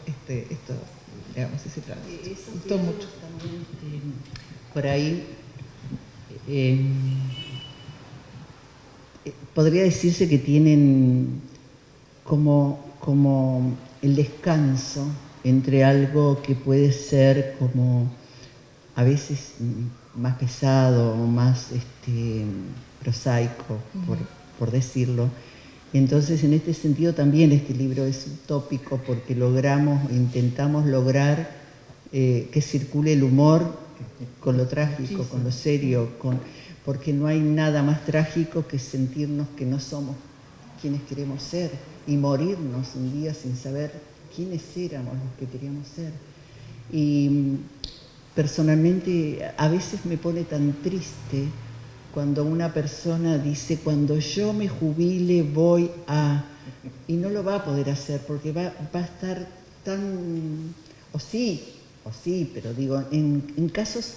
digamos, ese tránsito. Me gustó mucho. También, por ahí podría decirse que tienen como el descanso entre algo que puede ser como a veces más pesado o más prosaico, por decirlo. Entonces, en este sentido también este libro es utópico porque intentamos lograr que circule el humor con lo trágico, con lo serio, porque no hay nada más trágico que sentirnos que no somos quienes queremos ser y morirnos un día sin saber quiénes éramos los que queríamos ser. Y personalmente a veces me pone tan triste cuando una persona dice, cuando yo me jubile voy a... Y no lo va a poder hacer porque va a estar tan... O sí, pero digo, en casos,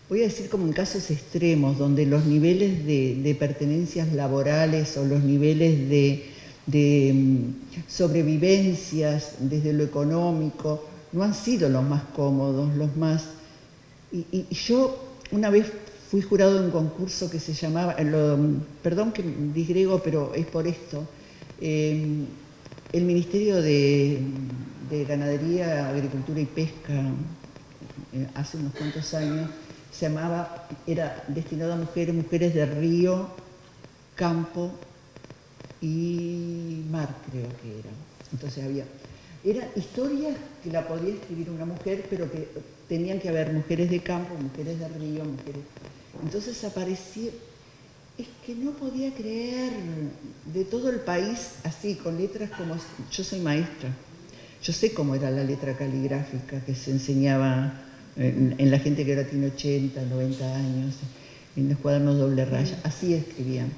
voy a decir como en casos extremos, donde los niveles de pertenencias laborales o los niveles de sobrevivencias desde lo económico no han sido los más cómodos, los más... Y yo una vez fui jurado de un concurso que se llamaba, perdón que disgrego, pero es por esto, el Ministerio de Ganadería, Agricultura y Pesca, hace unos cuantos años, era destinado a mujeres de río, campo y mar, creo que era. Entonces eran historias que la podía escribir una mujer, pero que tenían que haber mujeres de campo, mujeres de río, mujeres... Entonces apareció, es que no podía creer, de todo el país, así, con letras como... Yo soy maestra, yo sé cómo era la letra caligráfica que se enseñaba en la gente que ahora tiene 80, 90 años. en los cuadernos doble raya, así escribían.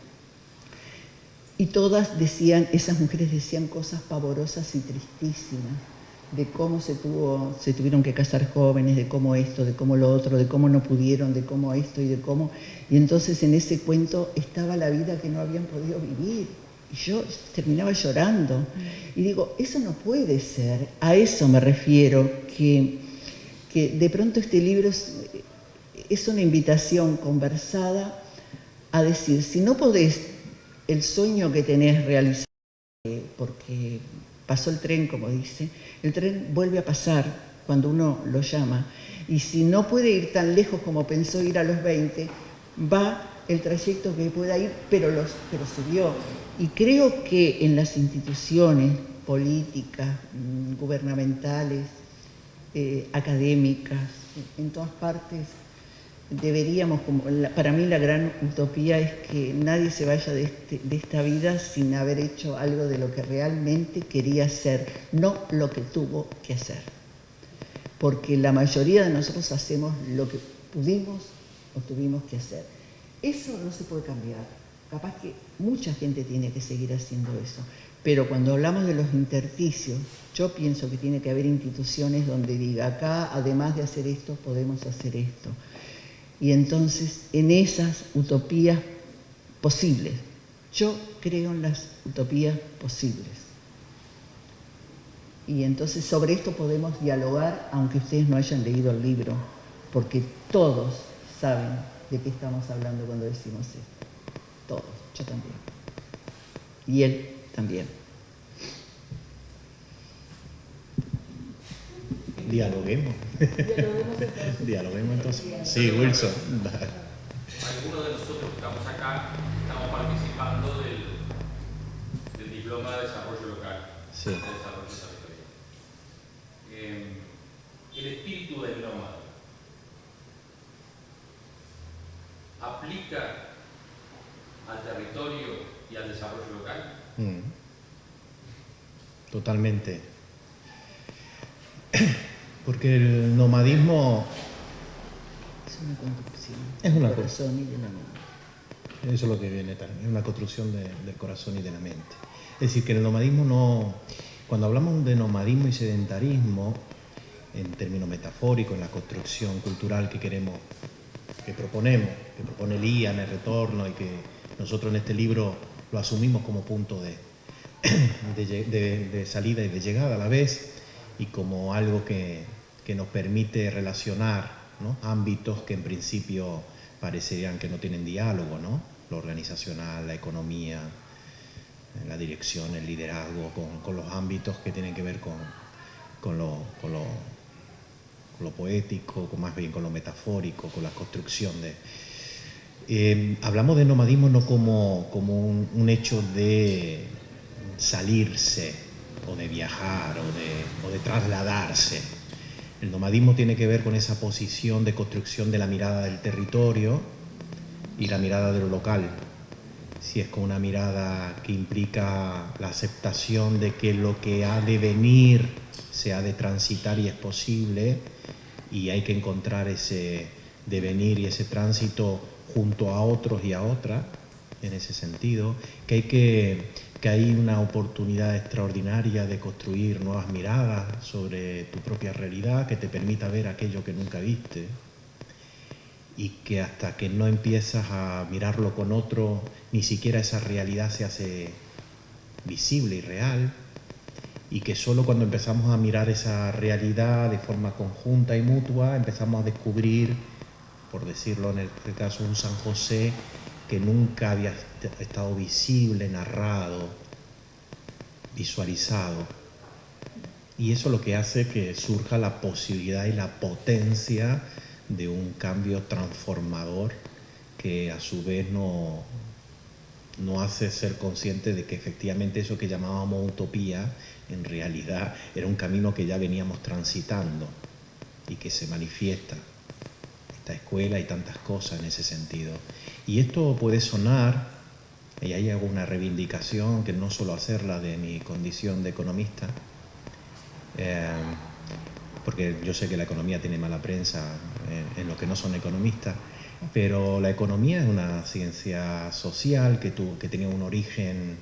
Y todas decían, esas mujeres decían cosas pavorosas y tristísimas, de cómo se tuvieron que casar jóvenes, de cómo esto, de cómo lo otro, de cómo no pudieron, de cómo esto y de cómo... Y entonces en ese cuento estaba la vida que no habían podido vivir. Y yo terminaba llorando. Y digo, eso no puede ser. A eso me refiero, que de pronto este libro es una invitación conversada a decir, si no podés el sueño que tenés realizado, porque pasó el tren, como dice, el tren vuelve a pasar cuando uno lo llama. Y si no puede ir tan lejos como pensó ir a los 20, va el trayecto que pueda ir, pero subió. Y creo que en las instituciones políticas, gubernamentales, académicas, en todas partes, deberíamos, para mí la gran utopía es que nadie se vaya de esta vida sin haber hecho algo de lo que realmente quería hacer, no lo que tuvo que hacer. Porque la mayoría de nosotros hacemos lo que pudimos o tuvimos que hacer. Eso no se puede cambiar. Capaz que mucha gente tiene que seguir haciendo eso. Pero cuando hablamos de los intersticios, yo pienso que tiene que haber instituciones donde diga, acá, además de hacer esto, podemos hacer esto. Y entonces, en esas utopías posibles, yo creo en las utopías posibles. Y entonces sobre esto podemos dialogar, aunque ustedes no hayan leído el libro, porque todos saben de qué estamos hablando cuando decimos esto. Todos, yo también. Y él también. Dialoguemos. Dialoguemos entonces. Sí, Wilson. Algunos de nosotros que estamos acá estamos participando del diploma de desarrollo local, Sí. de desarrollo territorial. El espíritu del nómada aplica al territorio y al desarrollo local. Totalmente. Porque el nomadismo Es una construcción. Es una del corazón y de la mente. eso es lo que viene también, es una construcción del corazón y de la mente. Es decir, que el nomadismo no... Cuando hablamos de nomadismo y sedentarismo, en términos metafóricos, en la construcción cultural que queremos, que proponemos, que propone Lía en El Retorno y que nosotros en este libro lo asumimos como punto de salida y de llegada a la vez, y como algo que nos permite relacionar, ¿no?, ámbitos que en principio parecerían que no tienen diálogo, ¿no? Lo organizacional, la economía, la dirección, el liderazgo, con los ámbitos que tienen que ver con lo poético, más bien con lo metafórico, con la construcción de... hablamos de nomadismo no como un hecho de salirse o de viajar o de trasladarse. El nomadismo tiene que ver con esa posición de construcción de la mirada del territorio y la mirada de lo local. Si es con una mirada que implica la aceptación de que lo que ha de venir se ha de transitar y es posible, y hay que encontrar ese devenir y ese tránsito junto a otros y a otras, en ese sentido, que hay una oportunidad extraordinaria de construir nuevas miradas sobre tu propia realidad que te permita ver aquello que nunca viste, y que hasta que no empiezas a mirarlo con otro, ni siquiera esa realidad se hace visible y real, y que solo cuando empezamos a mirar esa realidad de forma conjunta y mutua, empezamos a descubrir, por decirlo en este caso, un San José que nunca había estado visible, narrado, visualizado. Y eso es lo que hace que surja la posibilidad y la potencia de un cambio transformador que a su vez no hace ser consciente de que efectivamente eso que llamábamos utopía en realidad era un camino que ya veníamos transitando y que se manifiesta esta escuela y tantas cosas en ese sentido. Y esto puede sonar, y ahí hago una reivindicación que no solo hacerla de mi condición de economista, porque yo sé que la economía tiene mala prensa en los que no son economistas, Pero la economía es una ciencia social que tenía un origen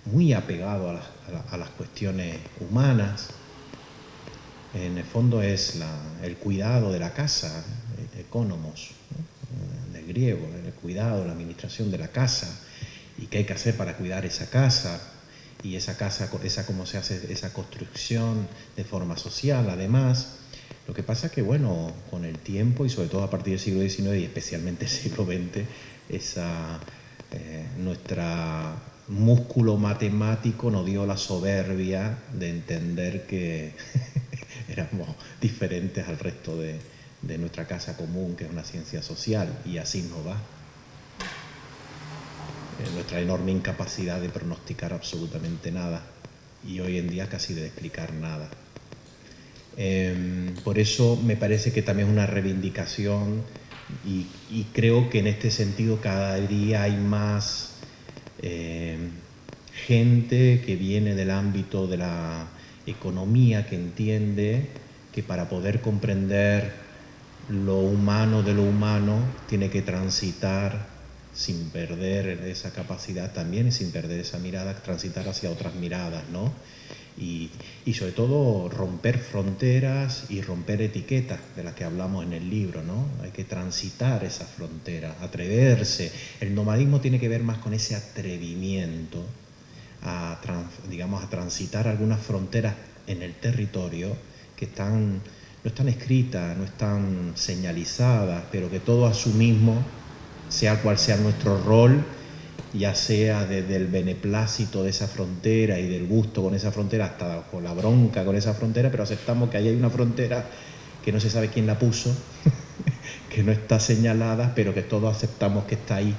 muy apegado a las cuestiones humanas. En el fondo es el cuidado de la casa, economos, ¿no? Del griego, el cuidado, la administración de la casa, y qué hay que hacer para cuidar esa casa, y esa casa, cómo se hace esa construcción de forma social, además. Lo que pasa es que, bueno, con el tiempo, y sobre todo a partir del siglo XIX y especialmente el siglo XX, nuestro músculo matemático nos dio la soberbia de entender que éramos diferentes al resto de nuestra casa común, que es una ciencia social, y así no va. Nuestra enorme incapacidad de pronosticar absolutamente nada, y hoy en día casi de explicar nada. Por eso me parece que también es una reivindicación, y creo que en este sentido cada día hay más gente que viene del ámbito de la economía, que entiende que para poder comprender lo humano de lo humano tiene que transitar, sin perder esa capacidad también, y sin perder esa mirada, transitar hacia otras miradas, ¿no? Y sobre todo romper fronteras y romper etiquetas de las que hablamos en el libro, ¿no? Hay que transitar esas fronteras, atreverse. El nomadismo tiene que ver más con ese atrevimiento a transitar algunas fronteras en el territorio que no están escritas, no están señalizadas, pero que todos asumimos, sea cual sea nuestro rol, ya sea desde el beneplácito de esa frontera y del gusto con esa frontera hasta con la bronca con esa frontera, pero aceptamos que ahí hay una frontera que no se sabe quién la puso, que no está señalada, pero que todos aceptamos que está ahí.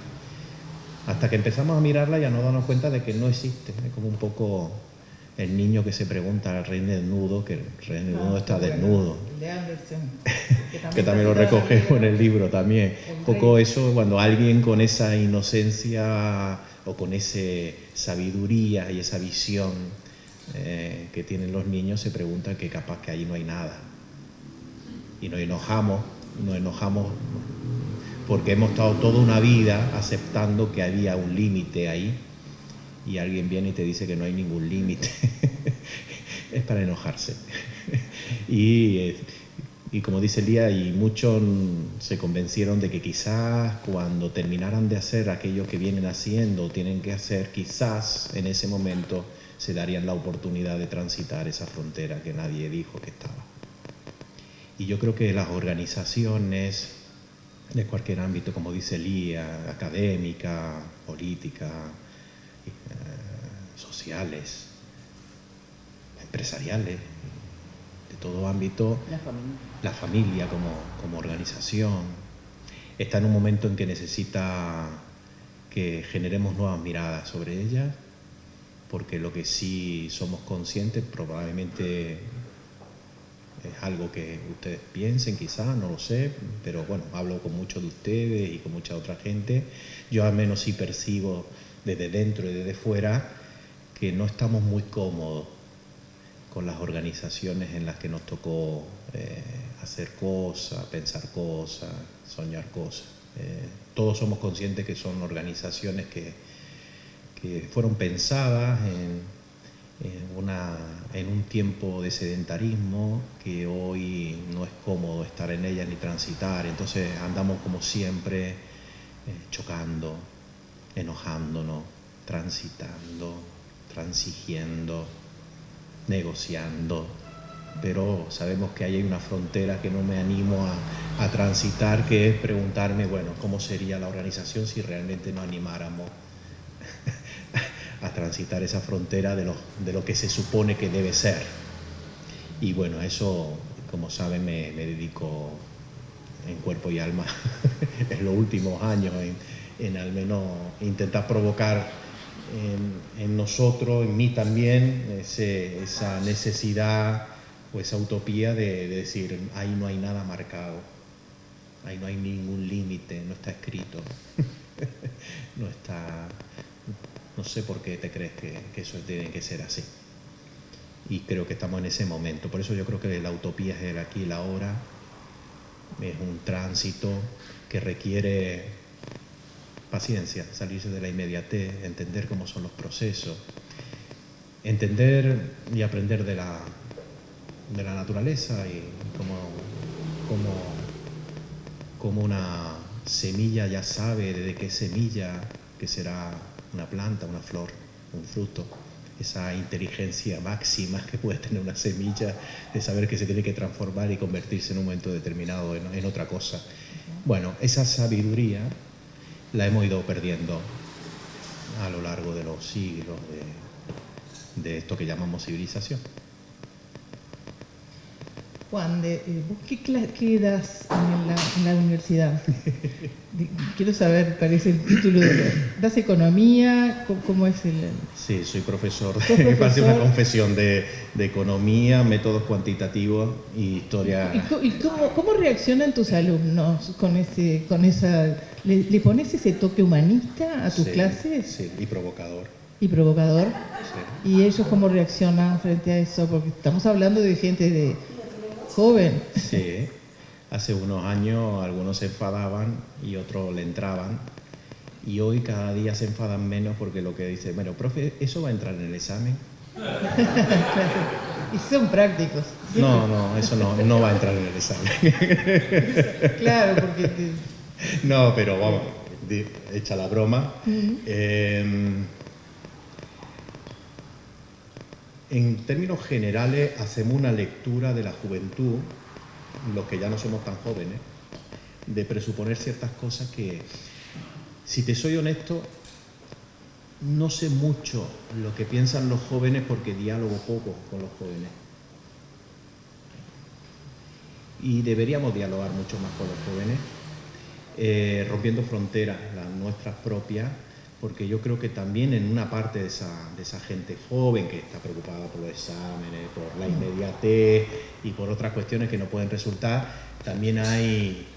Hasta que empezamos a mirarla ya nos damos cuenta de que no existe. Es como un poco el niño que se pregunta al rey desnudo, que el rey desnudo está desnudo. De Anderson, que también lo recogemos en el libro también. Un poco eso, cuando alguien con esa inocencia o con esa sabiduría y esa visión que tienen los niños, se pregunta que capaz que ahí no hay nada. Y nos enojamos porque hemos estado toda una vida aceptando que había un límite ahí, y alguien viene y te dice que no hay ningún límite. Es para enojarse. Y como dice Lía, y muchos se convencieron de que quizás cuando terminaran de hacer aquello que vienen haciendo o tienen que hacer, quizás en ese momento se darían la oportunidad de transitar esa frontera que nadie dijo que estaba. Y yo creo que las organizaciones de cualquier ámbito, como dice Lía, académica, política, sociales, empresariales, de todo ámbito, la familia como organización, está en un momento en que necesita que generemos nuevas miradas sobre ella, porque lo que sí somos conscientes probablemente es algo que ustedes piensen, quizás, no lo sé, pero bueno, hablo con muchos de ustedes y con mucha otra gente. Yo al menos sí percibo desde dentro y desde fuera que no estamos muy cómodos con las organizaciones en las que nos tocó hacer cosas, pensar cosas, soñar cosas. Todos somos conscientes que son organizaciones que fueron pensadas en un tiempo de sedentarismo, que hoy no es cómodo estar en ellas ni transitar. Entonces andamos como siempre chocando, enojándonos, transitando, transigiendo, negociando, pero sabemos que ahí hay una frontera que no me animo a transitar, que es preguntarme, bueno, ¿cómo sería la organización si realmente nos animáramos a transitar esa frontera de lo que se supone que debe ser? Y bueno, eso, como saben, me dedico en cuerpo y alma en los últimos años en al menos intentar provocar en nosotros, en mí también, esa necesidad o esa utopía de decir, ahí no hay nada marcado, ahí no hay ningún límite, no está escrito, no está, no sé por qué te crees que eso tiene que ser así. Y creo que estamos en ese momento. Por eso yo creo que la utopía es el aquí y la ahora, Es un tránsito que requiere paciencia, salirse de la inmediatez, entender cómo son los procesos, entender y aprender de la naturaleza y cómo una semilla ya sabe desde qué semilla que será una planta, una flor, un fruto. Esa inteligencia máxima que puede tener una semilla de saber que se tiene que transformar y convertirse en un momento determinado en otra cosa. Bueno, esa sabiduría la hemos ido perdiendo a lo largo de los siglos de esto que llamamos civilización. Juan, ¿vos qué das en la universidad? Quiero saber, parece el título. ¿Das economía? ¿Cómo es el...? Sí, soy profesor. ¿Sos Me parece una profesor? confesión de economía, métodos cuantitativos y historia. ¿Y cómo reaccionan tus alumnos con esa... ¿Le pones ese toque humanista a tus Sí, clases? Sí, y provocador. ¿Y provocador? Sí. ¿Y ellos cómo reaccionan frente a eso? Porque estamos hablando de gente joven. Sí, hace unos años algunos se enfadaban y otros le entraban. Y hoy cada día se enfadan menos porque lo que dice, bueno, profe, ¿eso va a entrar en el examen? Y son prácticos. No, eso no va a entrar en el examen. Claro, porque... No, pero vamos, hecha la broma. En términos generales, hacemos una lectura de la juventud, los que ya no somos tan jóvenes, de presuponer ciertas cosas que, si te soy honesto, no sé mucho lo que piensan los jóvenes porque diálogo poco con los jóvenes. Y deberíamos dialogar mucho más con los jóvenes, rompiendo fronteras, las nuestras propias, porque yo creo que también en una parte de esa gente joven que está preocupada por los exámenes, por la inmediatez y por otras cuestiones que no pueden resultar, también hay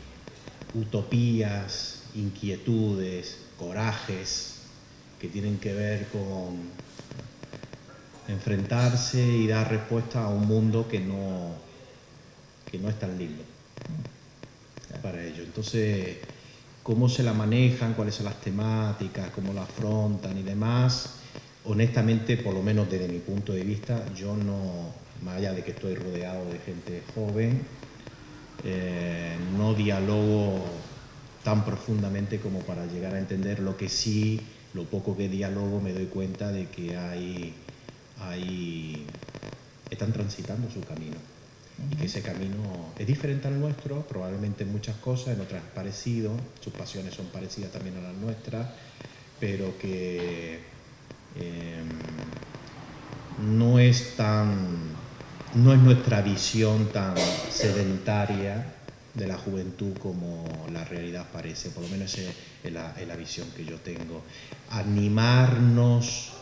utopías, inquietudes, corajes que tienen que ver con enfrentarse y dar respuesta a un mundo que no es tan lindo para ellos. Entonces, cómo se la manejan, cuáles son las temáticas, cómo la afrontan y demás, honestamente, por lo menos desde mi punto de vista, yo no, más allá de que estoy rodeado de gente joven, no dialogo tan profundamente como para llegar a entender. Lo que sí, lo poco que dialogo, me doy cuenta de que están transitando su camino. Y que ese camino es diferente al nuestro, probablemente en muchas cosas, en otras parecido, sus pasiones son parecidas también a las nuestras, pero que no es nuestra visión tan sedentaria de la juventud como la realidad parece, por lo menos es la visión que yo tengo. Animarnos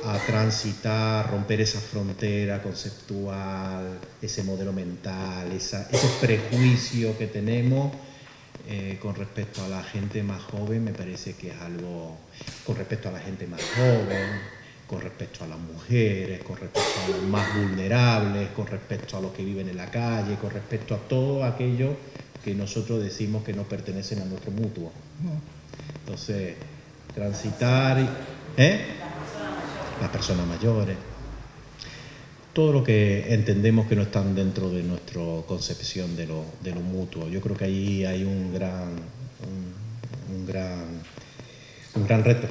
a transitar, romper esa frontera conceptual, ese modelo mental, ese prejuicio que tenemos con respecto a la gente más joven, me parece que es algo, con respecto a la gente más joven, con respecto a las mujeres, con respecto a los más vulnerables, con respecto a los que viven en la calle, con respecto a todo aquello que nosotros decimos que no pertenecen a nuestro mutuo. Entonces, transitar, las personas mayores, todo lo que entendemos que no están dentro de nuestra concepción de lo mutuo. Yo creo que ahí hay un gran reto.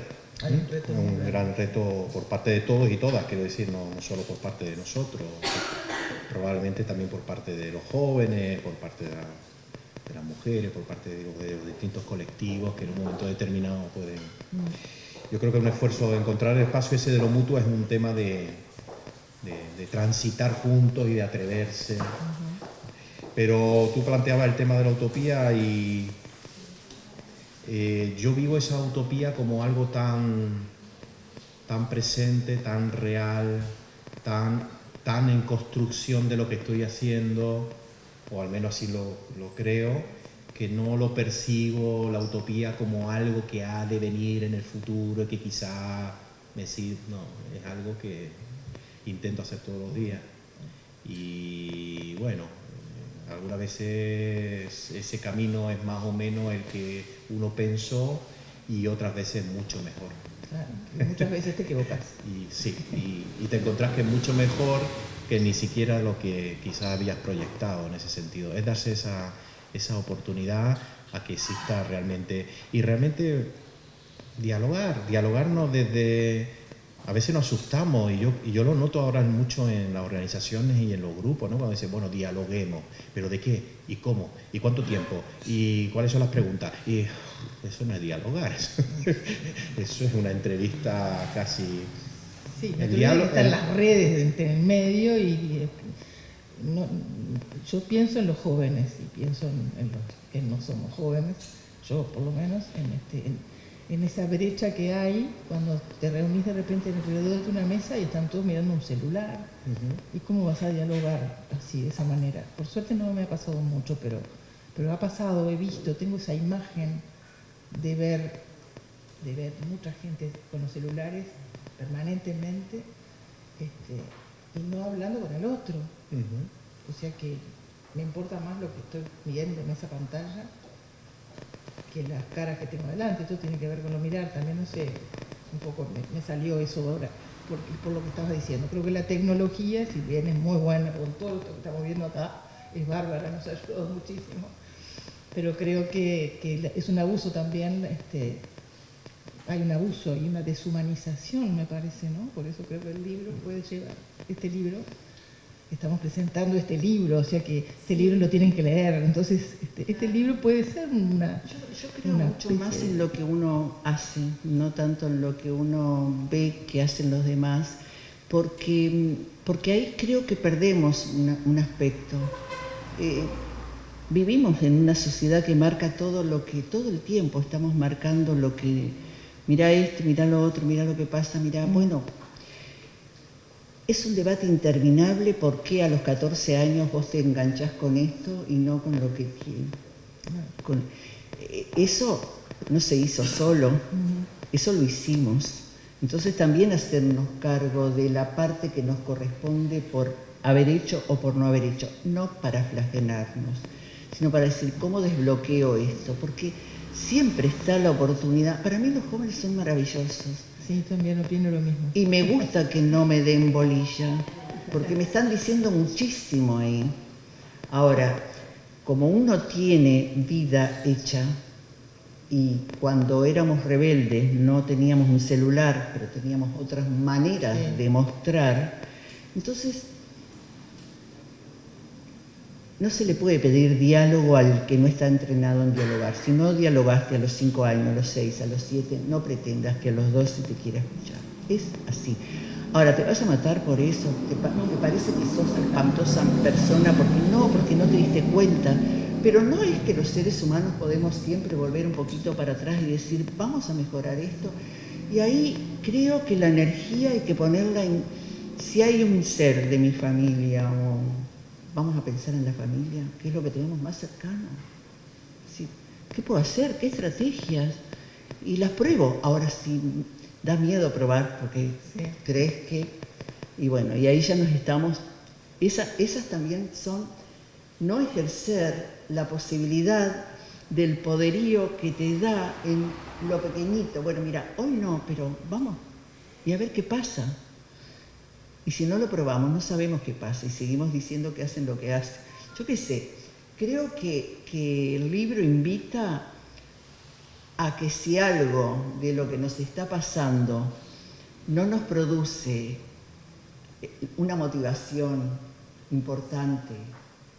Un gran reto por parte de todos y todas, quiero decir, no solo por parte de nosotros, probablemente también por parte de los jóvenes, por parte de las mujeres, por parte de los distintos colectivos que en un momento determinado pueden... Yo creo que un esfuerzo de encontrar el espacio ese de lo mutuo es un tema de transitar juntos y de atreverse. Pero tú planteabas el tema de la utopía y yo vivo esa utopía como algo tan presente, tan real, tan en construcción de lo que estoy haciendo, o al menos así lo creo, que no lo percibo, la utopía, como algo que ha de venir en el futuro y que quizá me sirva. No, es algo que intento hacer todos los días. Y bueno, Algunas veces ese camino es más o menos el que uno pensó y otras veces mucho mejor. Claro, y muchas veces te equivocas. Y sí, y te encontrás que es mucho mejor que ni siquiera lo que quizás habías proyectado en ese sentido. Es darse esa oportunidad a que exista realmente, y realmente dialogarnos desde... A veces nos asustamos, y yo lo noto ahora mucho en las organizaciones y en los grupos, ¿no? Cuando dicen, bueno, dialoguemos, ¿pero de qué? ¿Y cómo? ¿Y cuánto tiempo? ¿Y cuáles son las preguntas? Y eso no es dialogar, eso es una entrevista casi... Sí, están las redes en el medio yo pienso en los jóvenes y pienso en los que no somos jóvenes, yo por lo menos, en esa brecha que hay cuando te reunís de repente alrededor de una mesa y están todos mirando un celular. ¿Y cómo vas a dialogar así, de esa manera? Por suerte no me ha pasado mucho, pero ha pasado, he visto, tengo esa imagen de ver mucha gente con los celulares permanentemente y no hablando con el otro. O sea que me importa más lo que estoy viendo en esa pantalla que las caras que tengo delante. Esto tiene que ver con lo mirar, también no sé, un poco me salió eso ahora por lo que estabas diciendo. Creo que la tecnología, si bien es muy buena con todo esto que estamos viendo acá, es bárbara, nos ha ayudado muchísimo, pero creo que es un abuso también, hay un abuso y una deshumanización, me parece, ¿no? Por eso creo que el libro puede llevar, este libro, estamos presentando este libro, o sea que este libro lo tienen que leer, entonces este libro puede ser una... Yo creo mucho más en lo que uno hace, no tanto en lo que uno ve que hacen los demás, porque ahí creo que perdemos un aspecto. Vivimos en una sociedad que marca todo el tiempo estamos marcando lo que, mirá esto, mirá lo otro, mirá lo que pasa, mirá, bueno, es un debate interminable por qué a los 14 años vos te enganchás con esto y no con lo que eso no se hizo solo, eso lo hicimos. Entonces también hacernos cargo de la parte que nos corresponde por haber hecho o por no haber hecho, no para flagelarnos, sino para decir, ¿cómo desbloqueo esto? Porque siempre está la oportunidad. Para mí los jóvenes son maravillosos. Sí, también opino lo mismo. Y me gusta que no me den bolilla, porque me están diciendo muchísimo ahí. Ahora, como uno tiene vida hecha, y cuando éramos rebeldes no teníamos un celular, pero teníamos otras maneras de mostrar, entonces no se le puede pedir diálogo al que no está entrenado en dialogar. Si no dialogaste a los 5 años, a los 6, a los 7, no pretendas que a los 12 te quiera escuchar. Es así. Ahora, ¿te vas a matar por eso? ¿Te parece que sos espantosa persona porque no te diste cuenta? Pero no es que los seres humanos podemos siempre volver un poquito para atrás y decir, vamos a mejorar esto. Y ahí creo que la energía hay que ponerla en... Si hay un ser de mi familia o... Vamos a pensar en la familia, ¿qué es lo que tenemos más cercano? ¿Sí? ¿Qué puedo hacer? ¿Qué estrategias? Y las pruebo. Ahora sí, da miedo probar porque crees que... Y bueno, y ahí ya nos estamos... Esas también son no ejercer la posibilidad del poderío que te da en lo pequeñito. Bueno, mira, hoy no, pero vamos y a ver qué pasa. Y si no lo probamos, no sabemos qué pasa y seguimos diciendo que hacen lo que hacen. Yo qué sé, creo que el libro invita a que si algo de lo que nos está pasando no nos produce una motivación importante,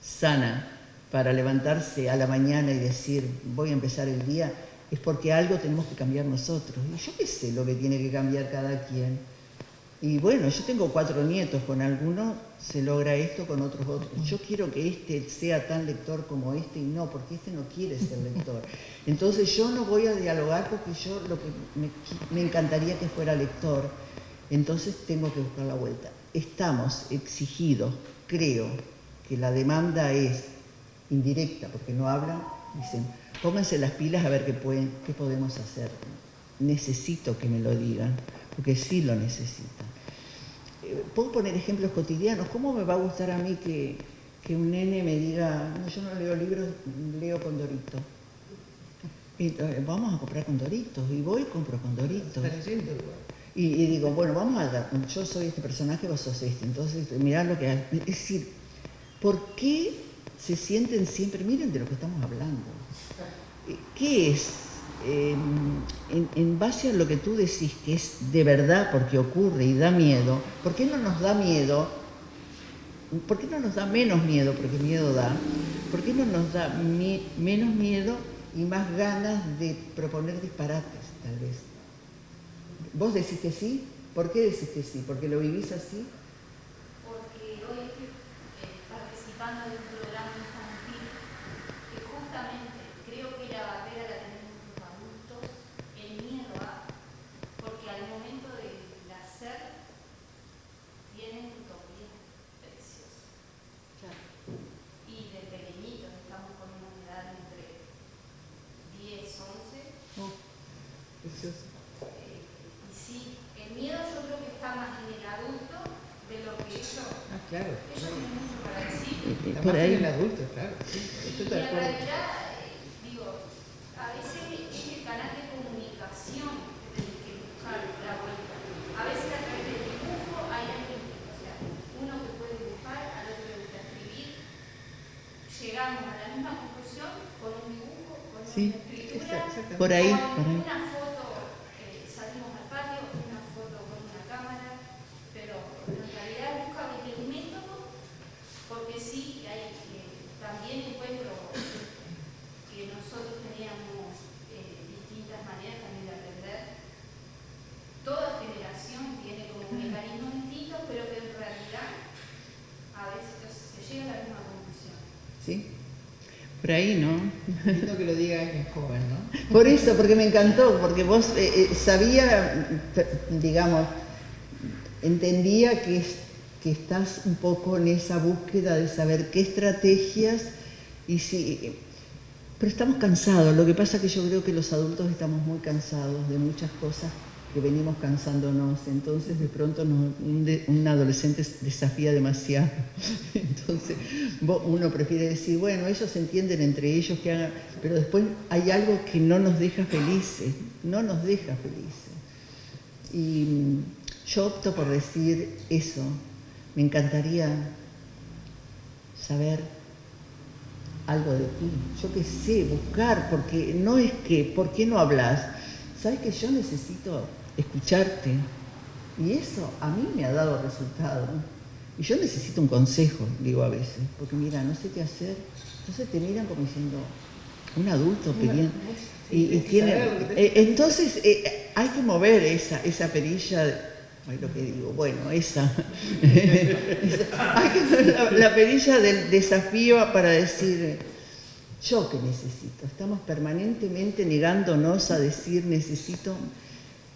sana, para levantarse a la mañana y decir, voy a empezar el día, es porque algo tenemos que cambiar nosotros. Y yo qué sé lo que tiene que cambiar cada quien. Y bueno, yo tengo 4 nietos, con algunos se logra esto, con otros. Yo quiero que este sea tan lector como este y no, porque este no quiere ser lector. Entonces yo no voy a dialogar porque yo lo que me encantaría que fuera lector. Entonces tengo que buscar la vuelta. Estamos exigidos, creo que la demanda es indirecta, porque no hablan, dicen, pónganse las pilas a ver qué podemos hacer. Necesito que me lo digan, porque sí lo necesitan. Puedo poner ejemplos cotidianos. ¿Cómo me va a gustar a mí que que un nene me diga, no, yo no leo libros, leo Condorito. Y vamos a comprar Condoritos, y voy y compro Condoritos. Y digo, bueno, vamos a dar, yo soy este personaje, vos sos este, entonces mirá lo que hay. Es decir, ¿por qué se sienten siempre, miren de lo que estamos hablando, qué es, en base a lo que tú decís que es de verdad porque ocurre y da miedo, ¿por qué no nos da miedo? ¿Por qué no nos da menos miedo? Porque miedo da. ¿Por qué no nos da menos miedo y más ganas de proponer disparates, tal vez? ¿Vos decís que sí? ¿Por qué decís que sí? ¿Porque lo vivís así? Porque hoy estoy participando de un programa infantil que justamente creo que la barrera la tenemos los adultos, el miedo a, porque al momento del hacer vienen utopías preciosas. Claro. Y de pequeñitos estamos con una edad entre 10, 11. Oh, precioso. Y sí, el miedo yo creo que está más en el adulto de lo que ellos. Ah, claro. Ellos tienen mucho para decir. Está Por más ahí. en el adulto, claro. Sí, estoy Y de en acuerdo. realidad, digo, a veces es el canal de comunicación que tenés que buscar la vuelta. A veces a través del dibujo hay alguien, o sea, uno que puede dibujar, al otro le gusta escribir. Llegamos a la misma conclusión con un dibujo, con Sí, una escritura, exactamente. Por ahí, con por ahí. una foto, salimos al patio, una foto con una cámara, pero en realidad busca el método, porque sí, hay, también encuentro que nosotros teníamos distintas maneras también de aprender. Toda generación tiene como mecanismos distintos, pero que en realidad a veces se llega a la misma conclusión. ¿Sí? Por ahí, ¿no? Lindo que lo diga alguien joven, ¿no? Por eso, porque me encantó, porque vos sabía, digamos, entendía que estás un poco en esa búsqueda de saber qué estrategias y si... Pero estamos cansados, lo que pasa es que yo creo que los adultos estamos muy cansados de muchas cosas que venimos cansándonos, entonces de pronto un adolescente desafía demasiado. Entonces uno prefiere decir, bueno, ellos se entienden entre ellos, que hagan, pero después hay algo que no nos deja felices, no nos deja felices. Y yo opto por decir eso, me encantaría saber algo de ti, yo qué sé, buscar, porque no es que, ¿por qué no hablas? ¿Sabes que yo necesito escucharte? Y eso a mí me ha dado resultado. Y yo necesito un consejo, digo a veces, porque mira, no sé qué hacer. Entonces te miran como diciendo, un adulto pidiendo. Y tiene, entonces hay que mover esa perilla, lo que digo, bueno, esa. Hay que mover la perilla del desafío para decir, ¿yo qué necesito? Estamos permanentemente negándonos a decir necesito,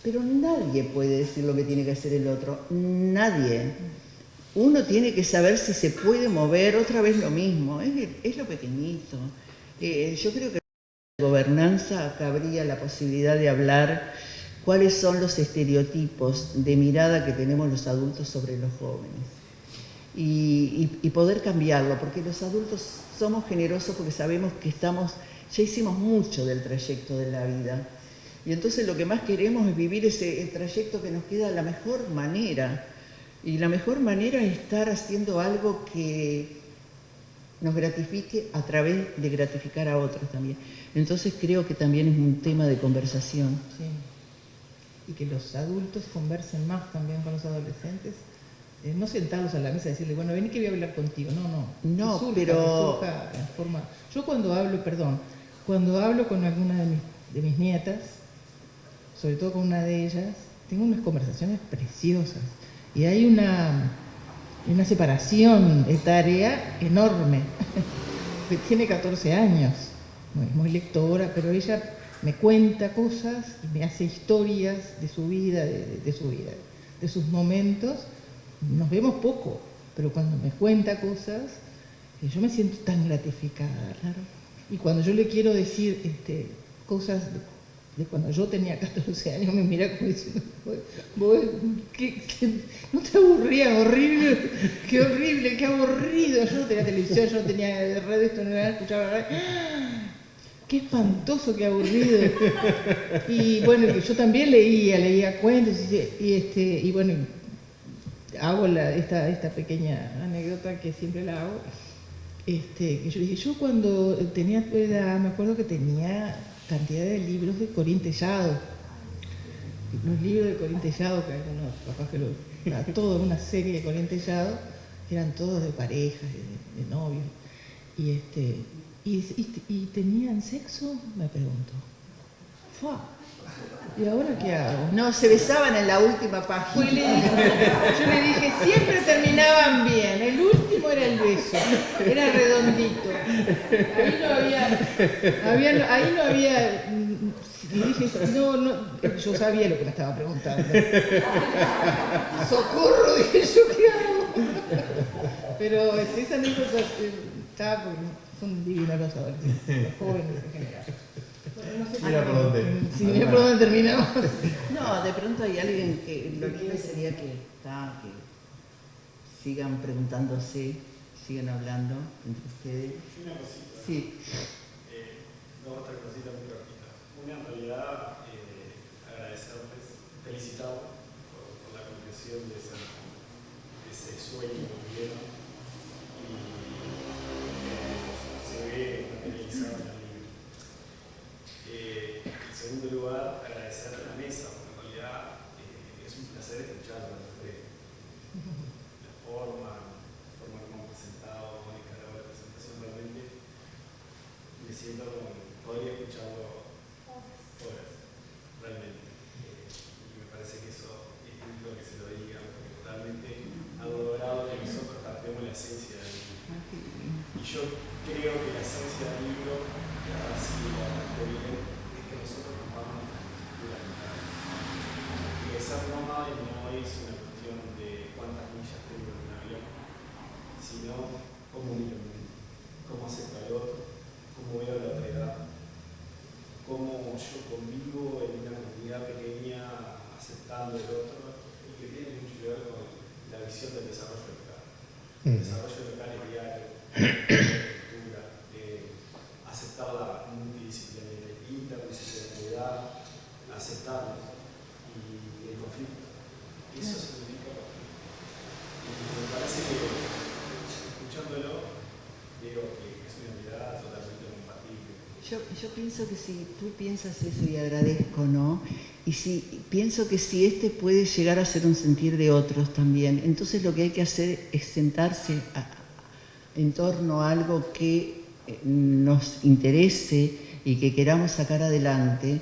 pero nadie puede decir lo que tiene que hacer el otro, nadie. Uno tiene que saber si se puede mover, otra vez lo mismo, es lo pequeñito. Yo creo que en la gobernanza cabría la posibilidad de hablar cuáles son los estereotipos de mirada que tenemos los adultos sobre los jóvenes y poder cambiarlo, porque los adultos somos generosos porque sabemos que ya hicimos mucho del trayecto de la vida y entonces lo que más queremos es vivir el trayecto que nos queda de la mejor manera y la mejor manera es estar haciendo algo que nos gratifique a través de gratificar a otros también. Entonces creo que también es un tema de conversación. Sí. Y que los adultos conversen más también con los adolescentes, no sentarlos a la mesa y decirle, bueno, vení que voy a hablar contigo. No, No, que surja en forma... Yo cuando hablo con alguna de mis nietas, sobre todo con una de ellas, tengo unas conversaciones preciosas y hay una separación etaria enorme. Tiene 14 años, no es muy lectora, pero ella me cuenta cosas y me hace historias de su vida, de sus momentos. Nos vemos poco, pero cuando me cuenta cosas, yo me siento tan gratificada. Claro. Y cuando yo le quiero decir cosas de cuando yo tenía 14 años, me mira como diciendo, vos ¿no te aburría? Horrible, qué aburrido. Yo no tenía televisión, yo no tenía radio, esto no era, escuchaba radio. Qué espantoso, qué aburrido. Y bueno, que yo también leía cuentos y bueno, hago esta pequeña anécdota que siempre la hago. Que yo dije, yo cuando tenía tu edad, me acuerdo que tenía cantidad de libros de Corín Tellado. Los libros de Corín Tellado, que algunos papás que era toda una serie de Corín Tellado, eran todos de parejas, de novios. ¿Y tenían sexo? Me pregunto. ¡Fua! ¿Y ahora qué hago? No, se besaban en la última página. Yo le dije, siempre terminaban bien. El último era el beso. Era redondito. Ahí no había. Y dije, no, yo sabía lo que me estaba preguntando. Socorro, dije yo, ¿qué hago? Pero esa anécdota estaba porque son divinos los adolescentes, los jóvenes en general. No sé mira por dónde. Sí, mira por dónde terminamos. No, de pronto hay alguien que lo lindo sería que sigan preguntándose, sigan hablando entre ustedes. Una cosita. Sí. Dos otras cositas muy cortitas. Una, en realidad, agradecerles, felicitarlos por la concreción de ese sueño que tuvieron y se ve materializado en el libro. En segundo lugar, agradecer a la mesa, porque en realidad es un placer escucharlo a ustedes. La forma como han presentado, el encargado de la presentación, realmente me siento como podría escucharlo horas, realmente. Y me parece que eso es lindo que se lo digan, porque realmente han logrado que nosotros captemos la esencia del libro. Y yo creo que la esencia del libro, que ahora sí lo bastante bien, es que nosotros nos vamos a nuestra cultura mental. Y ser nómada no es una cuestión de cuántas millas tengo en un avión, sino cómo miro el mundo, cómo acepto al otro, cómo veo la otra edad, cómo yo convivo en una comunidad pequeña aceptando el otro, y que tiene mucho que ver con la visión del desarrollo local. El desarrollo local es diario, cultura, aceptar la interdisciplinariedad, aceptarnos y el conflicto. Eso significa conflicto. Y me parece que, escuchándolo, digo que es una mirada totalmente compatible. Yo pienso que si tú piensas eso y agradezco, ¿no? Y pienso que si puede llegar a ser un sentir de otros también, entonces lo que hay que hacer es sentarse en torno a algo que nos interese y que queramos sacar adelante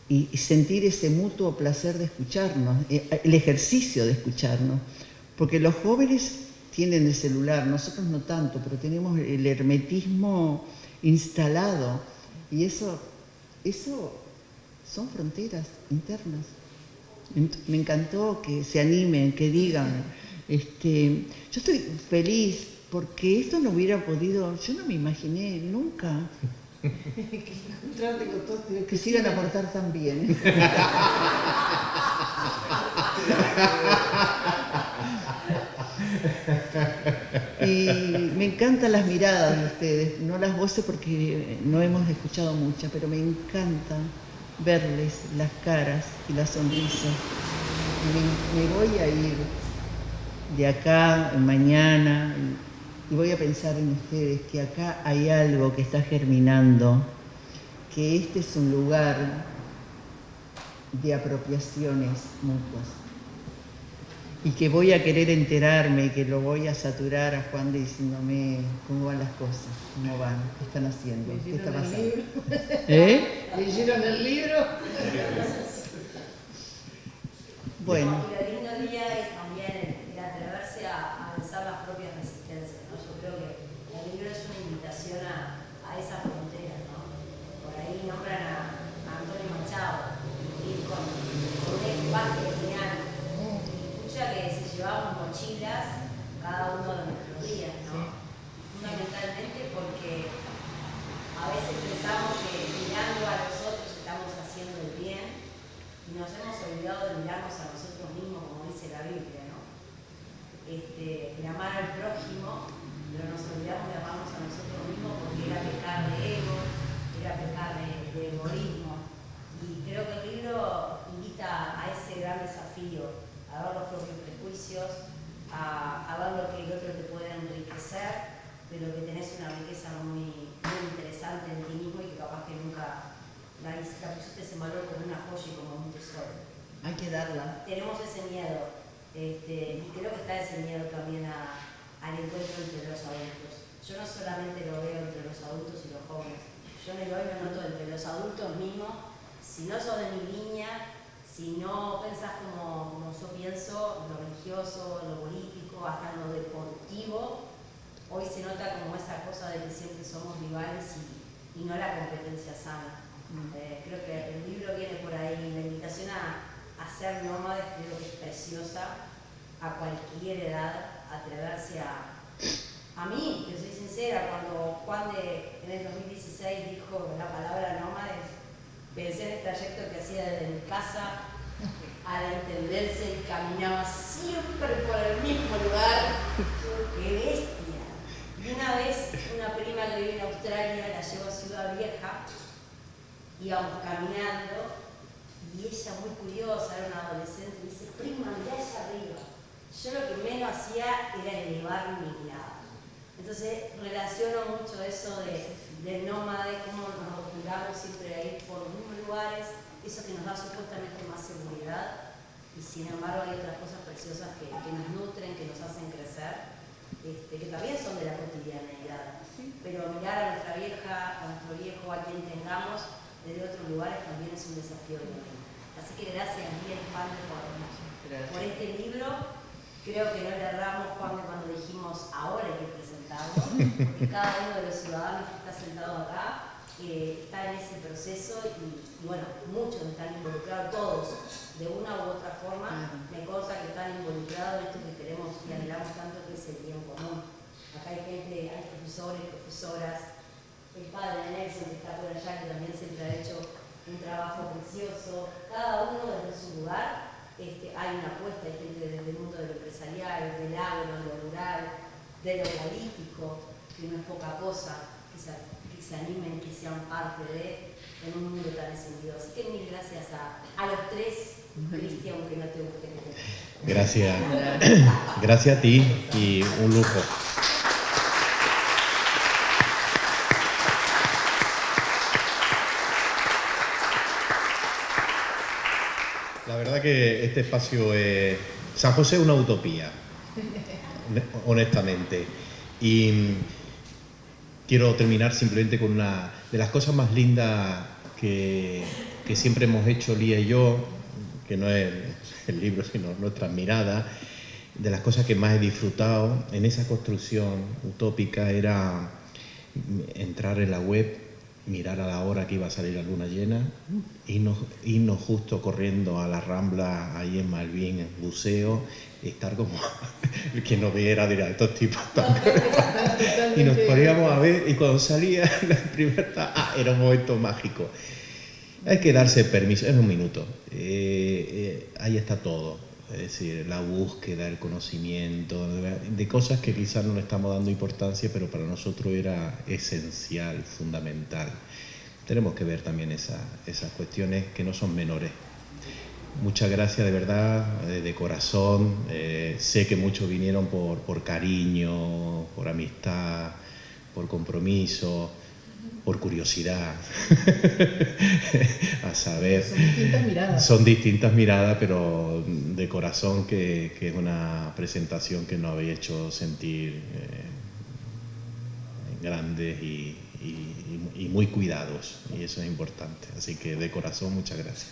y sentir ese mutuo placer de escucharnos, el ejercicio de escucharnos, porque los jóvenes tienen el celular, nosotros no tanto, pero tenemos el hermetismo instalado y eso son fronteras internas. Me encantó que se animen, que digan. Yo estoy feliz porque esto no hubiera podido, yo no me imaginé nunca que se iban a portar tan bien. Y me encantan las miradas de ustedes, no las voces porque no hemos escuchado muchas, pero me encanta verles las caras y las sonrisas. Me voy a ir de acá mañana y voy a pensar en ustedes que acá hay algo que está germinando, que este es un lugar de apropiaciones mutuas y que voy a querer enterarme, que lo voy a saturar a Juan diciéndome cómo van las cosas, cómo van, qué están haciendo, qué está pasando. ¿Leyeron el libro? Bueno. Y lo lindo del día es también el atreverse a alzar las propias resistencias, ¿no? Yo creo que el libro es una invitación a esa frontera, ¿no? Por ahí nombran a Antonio Machado, y con un equipaje genial. Escucha que si llevamos mochilas cada uno de nuestros días, ¿no? Fundamentalmente porque a veces pensamos que mirando a los otros estamos haciendo el nos hemos olvidado de mirarnos a nosotros mismos, como dice la Biblia, ¿no? De amar al prójimo, pero nos olvidamos de amarnos a nosotros mismos porque era pecar de ego, era pecar de egoísmo. Y creo que el libro invita a ese gran desafío, a ver los propios prejuicios, a ver lo que el otro te puede enriquecer, pero que tenés una riqueza muy interesante en ti mismo y que capaz que nunca la pusiste ese valor como una joya y como un tesoro. Hay que darla. Tenemos ese miedo, y creo que está ese miedo también al encuentro entre los adultos. Yo no solamente lo veo entre los adultos y los jóvenes, yo en el hoy me noto entre los adultos mismos. Si no sos de mi línea, si no pensás como yo pienso, en lo religioso, en lo político, hasta en lo deportivo, hoy se nota como esa cosa de que siempre somos rivales y no la competencia sana. Creo que el libro viene por ahí, la invitación a ser nómades creo que es preciosa, a cualquier edad, atreverse a mí, que soy sincera, cuando Juan en el 2016 dijo la palabra nómades, pensé en el trayecto que hacía desde mi casa a la Intendencia y caminaba siempre por el mismo lugar. ¡Qué bestia! Y una vez, una prima que vive en Australia la llevó a Ciudad Vieja, íbamos caminando y ella, muy curiosa, era una adolescente, me dice: prima, mirá allá arriba. Yo lo que menos hacía era elevar mi mirada. Entonces relaciono mucho eso del nómade, cómo nos acostumbramos siempre a ir por los mismos lugares, eso que nos da supuestamente más seguridad, y sin embargo hay otras cosas preciosas que nos nutren, que nos hacen crecer, que también son de la cotidianeidad. Pero mirar a nuestra vieja, a nuestro viejo, a quien tengamos, desde otros lugares también es un desafío enorme. Así que gracias, Miguel Pande, por este libro. Creo que no le erramos, Juan, cuando dijimos ahora hay que presentarlo, porque cada uno de los ciudadanos que está sentado acá está en ese proceso y bueno, muchos están involucrados, todos, de una u otra forma. Me consta que están involucrados en esto que queremos y anhelamos tanto, que es el bien común. Acá hay gente, hay profesores, profesoras, el padre de Nelson que está por allá, que también siempre ha hecho un trabajo precioso, cada uno desde su lugar. Hay una apuesta, hay gente desde el mundo de lo empresarial, del agro, de lo rural, de lo político, que no es poca cosa, que se animen, que sean parte en un mundo tan encendido. Así que mil gracias a los tres, Cristian, aunque no te guste que te... Gracias. Gracias a ti y un lujo. La verdad que este espacio es... San José es una utopía, honestamente. Y quiero terminar simplemente con una de las cosas más lindas que siempre hemos hecho Lía y yo, que no es el libro, sino nuestras miradas. De las cosas que más he disfrutado en esa construcción utópica era entrar en la web, mirar a la hora que iba a salir la luna llena, irnos justo corriendo a la Rambla, ahí en Malvín, en buceo, estar como el que no viera, dirá, estos tipos están... Y nos poníamos a ver, y cuando salía la primera, era un momento mágico. Hay que darse permiso, en un minuto, ahí está todo. Es decir, la búsqueda, el conocimiento, de cosas que quizás no le estamos dando importancia, pero para nosotros era esencial, fundamental. Tenemos que ver también esas cuestiones que no son menores. Muchas gracias de verdad, de corazón. Sé que muchos vinieron por cariño, por amistad, por compromiso, por curiosidad, a saber. Son distintas miradas. Son distintas miradas, pero de corazón que es una presentación que nos habéis hecho sentir grandes y muy cuidados, y eso es importante. Así que de corazón, muchas gracias.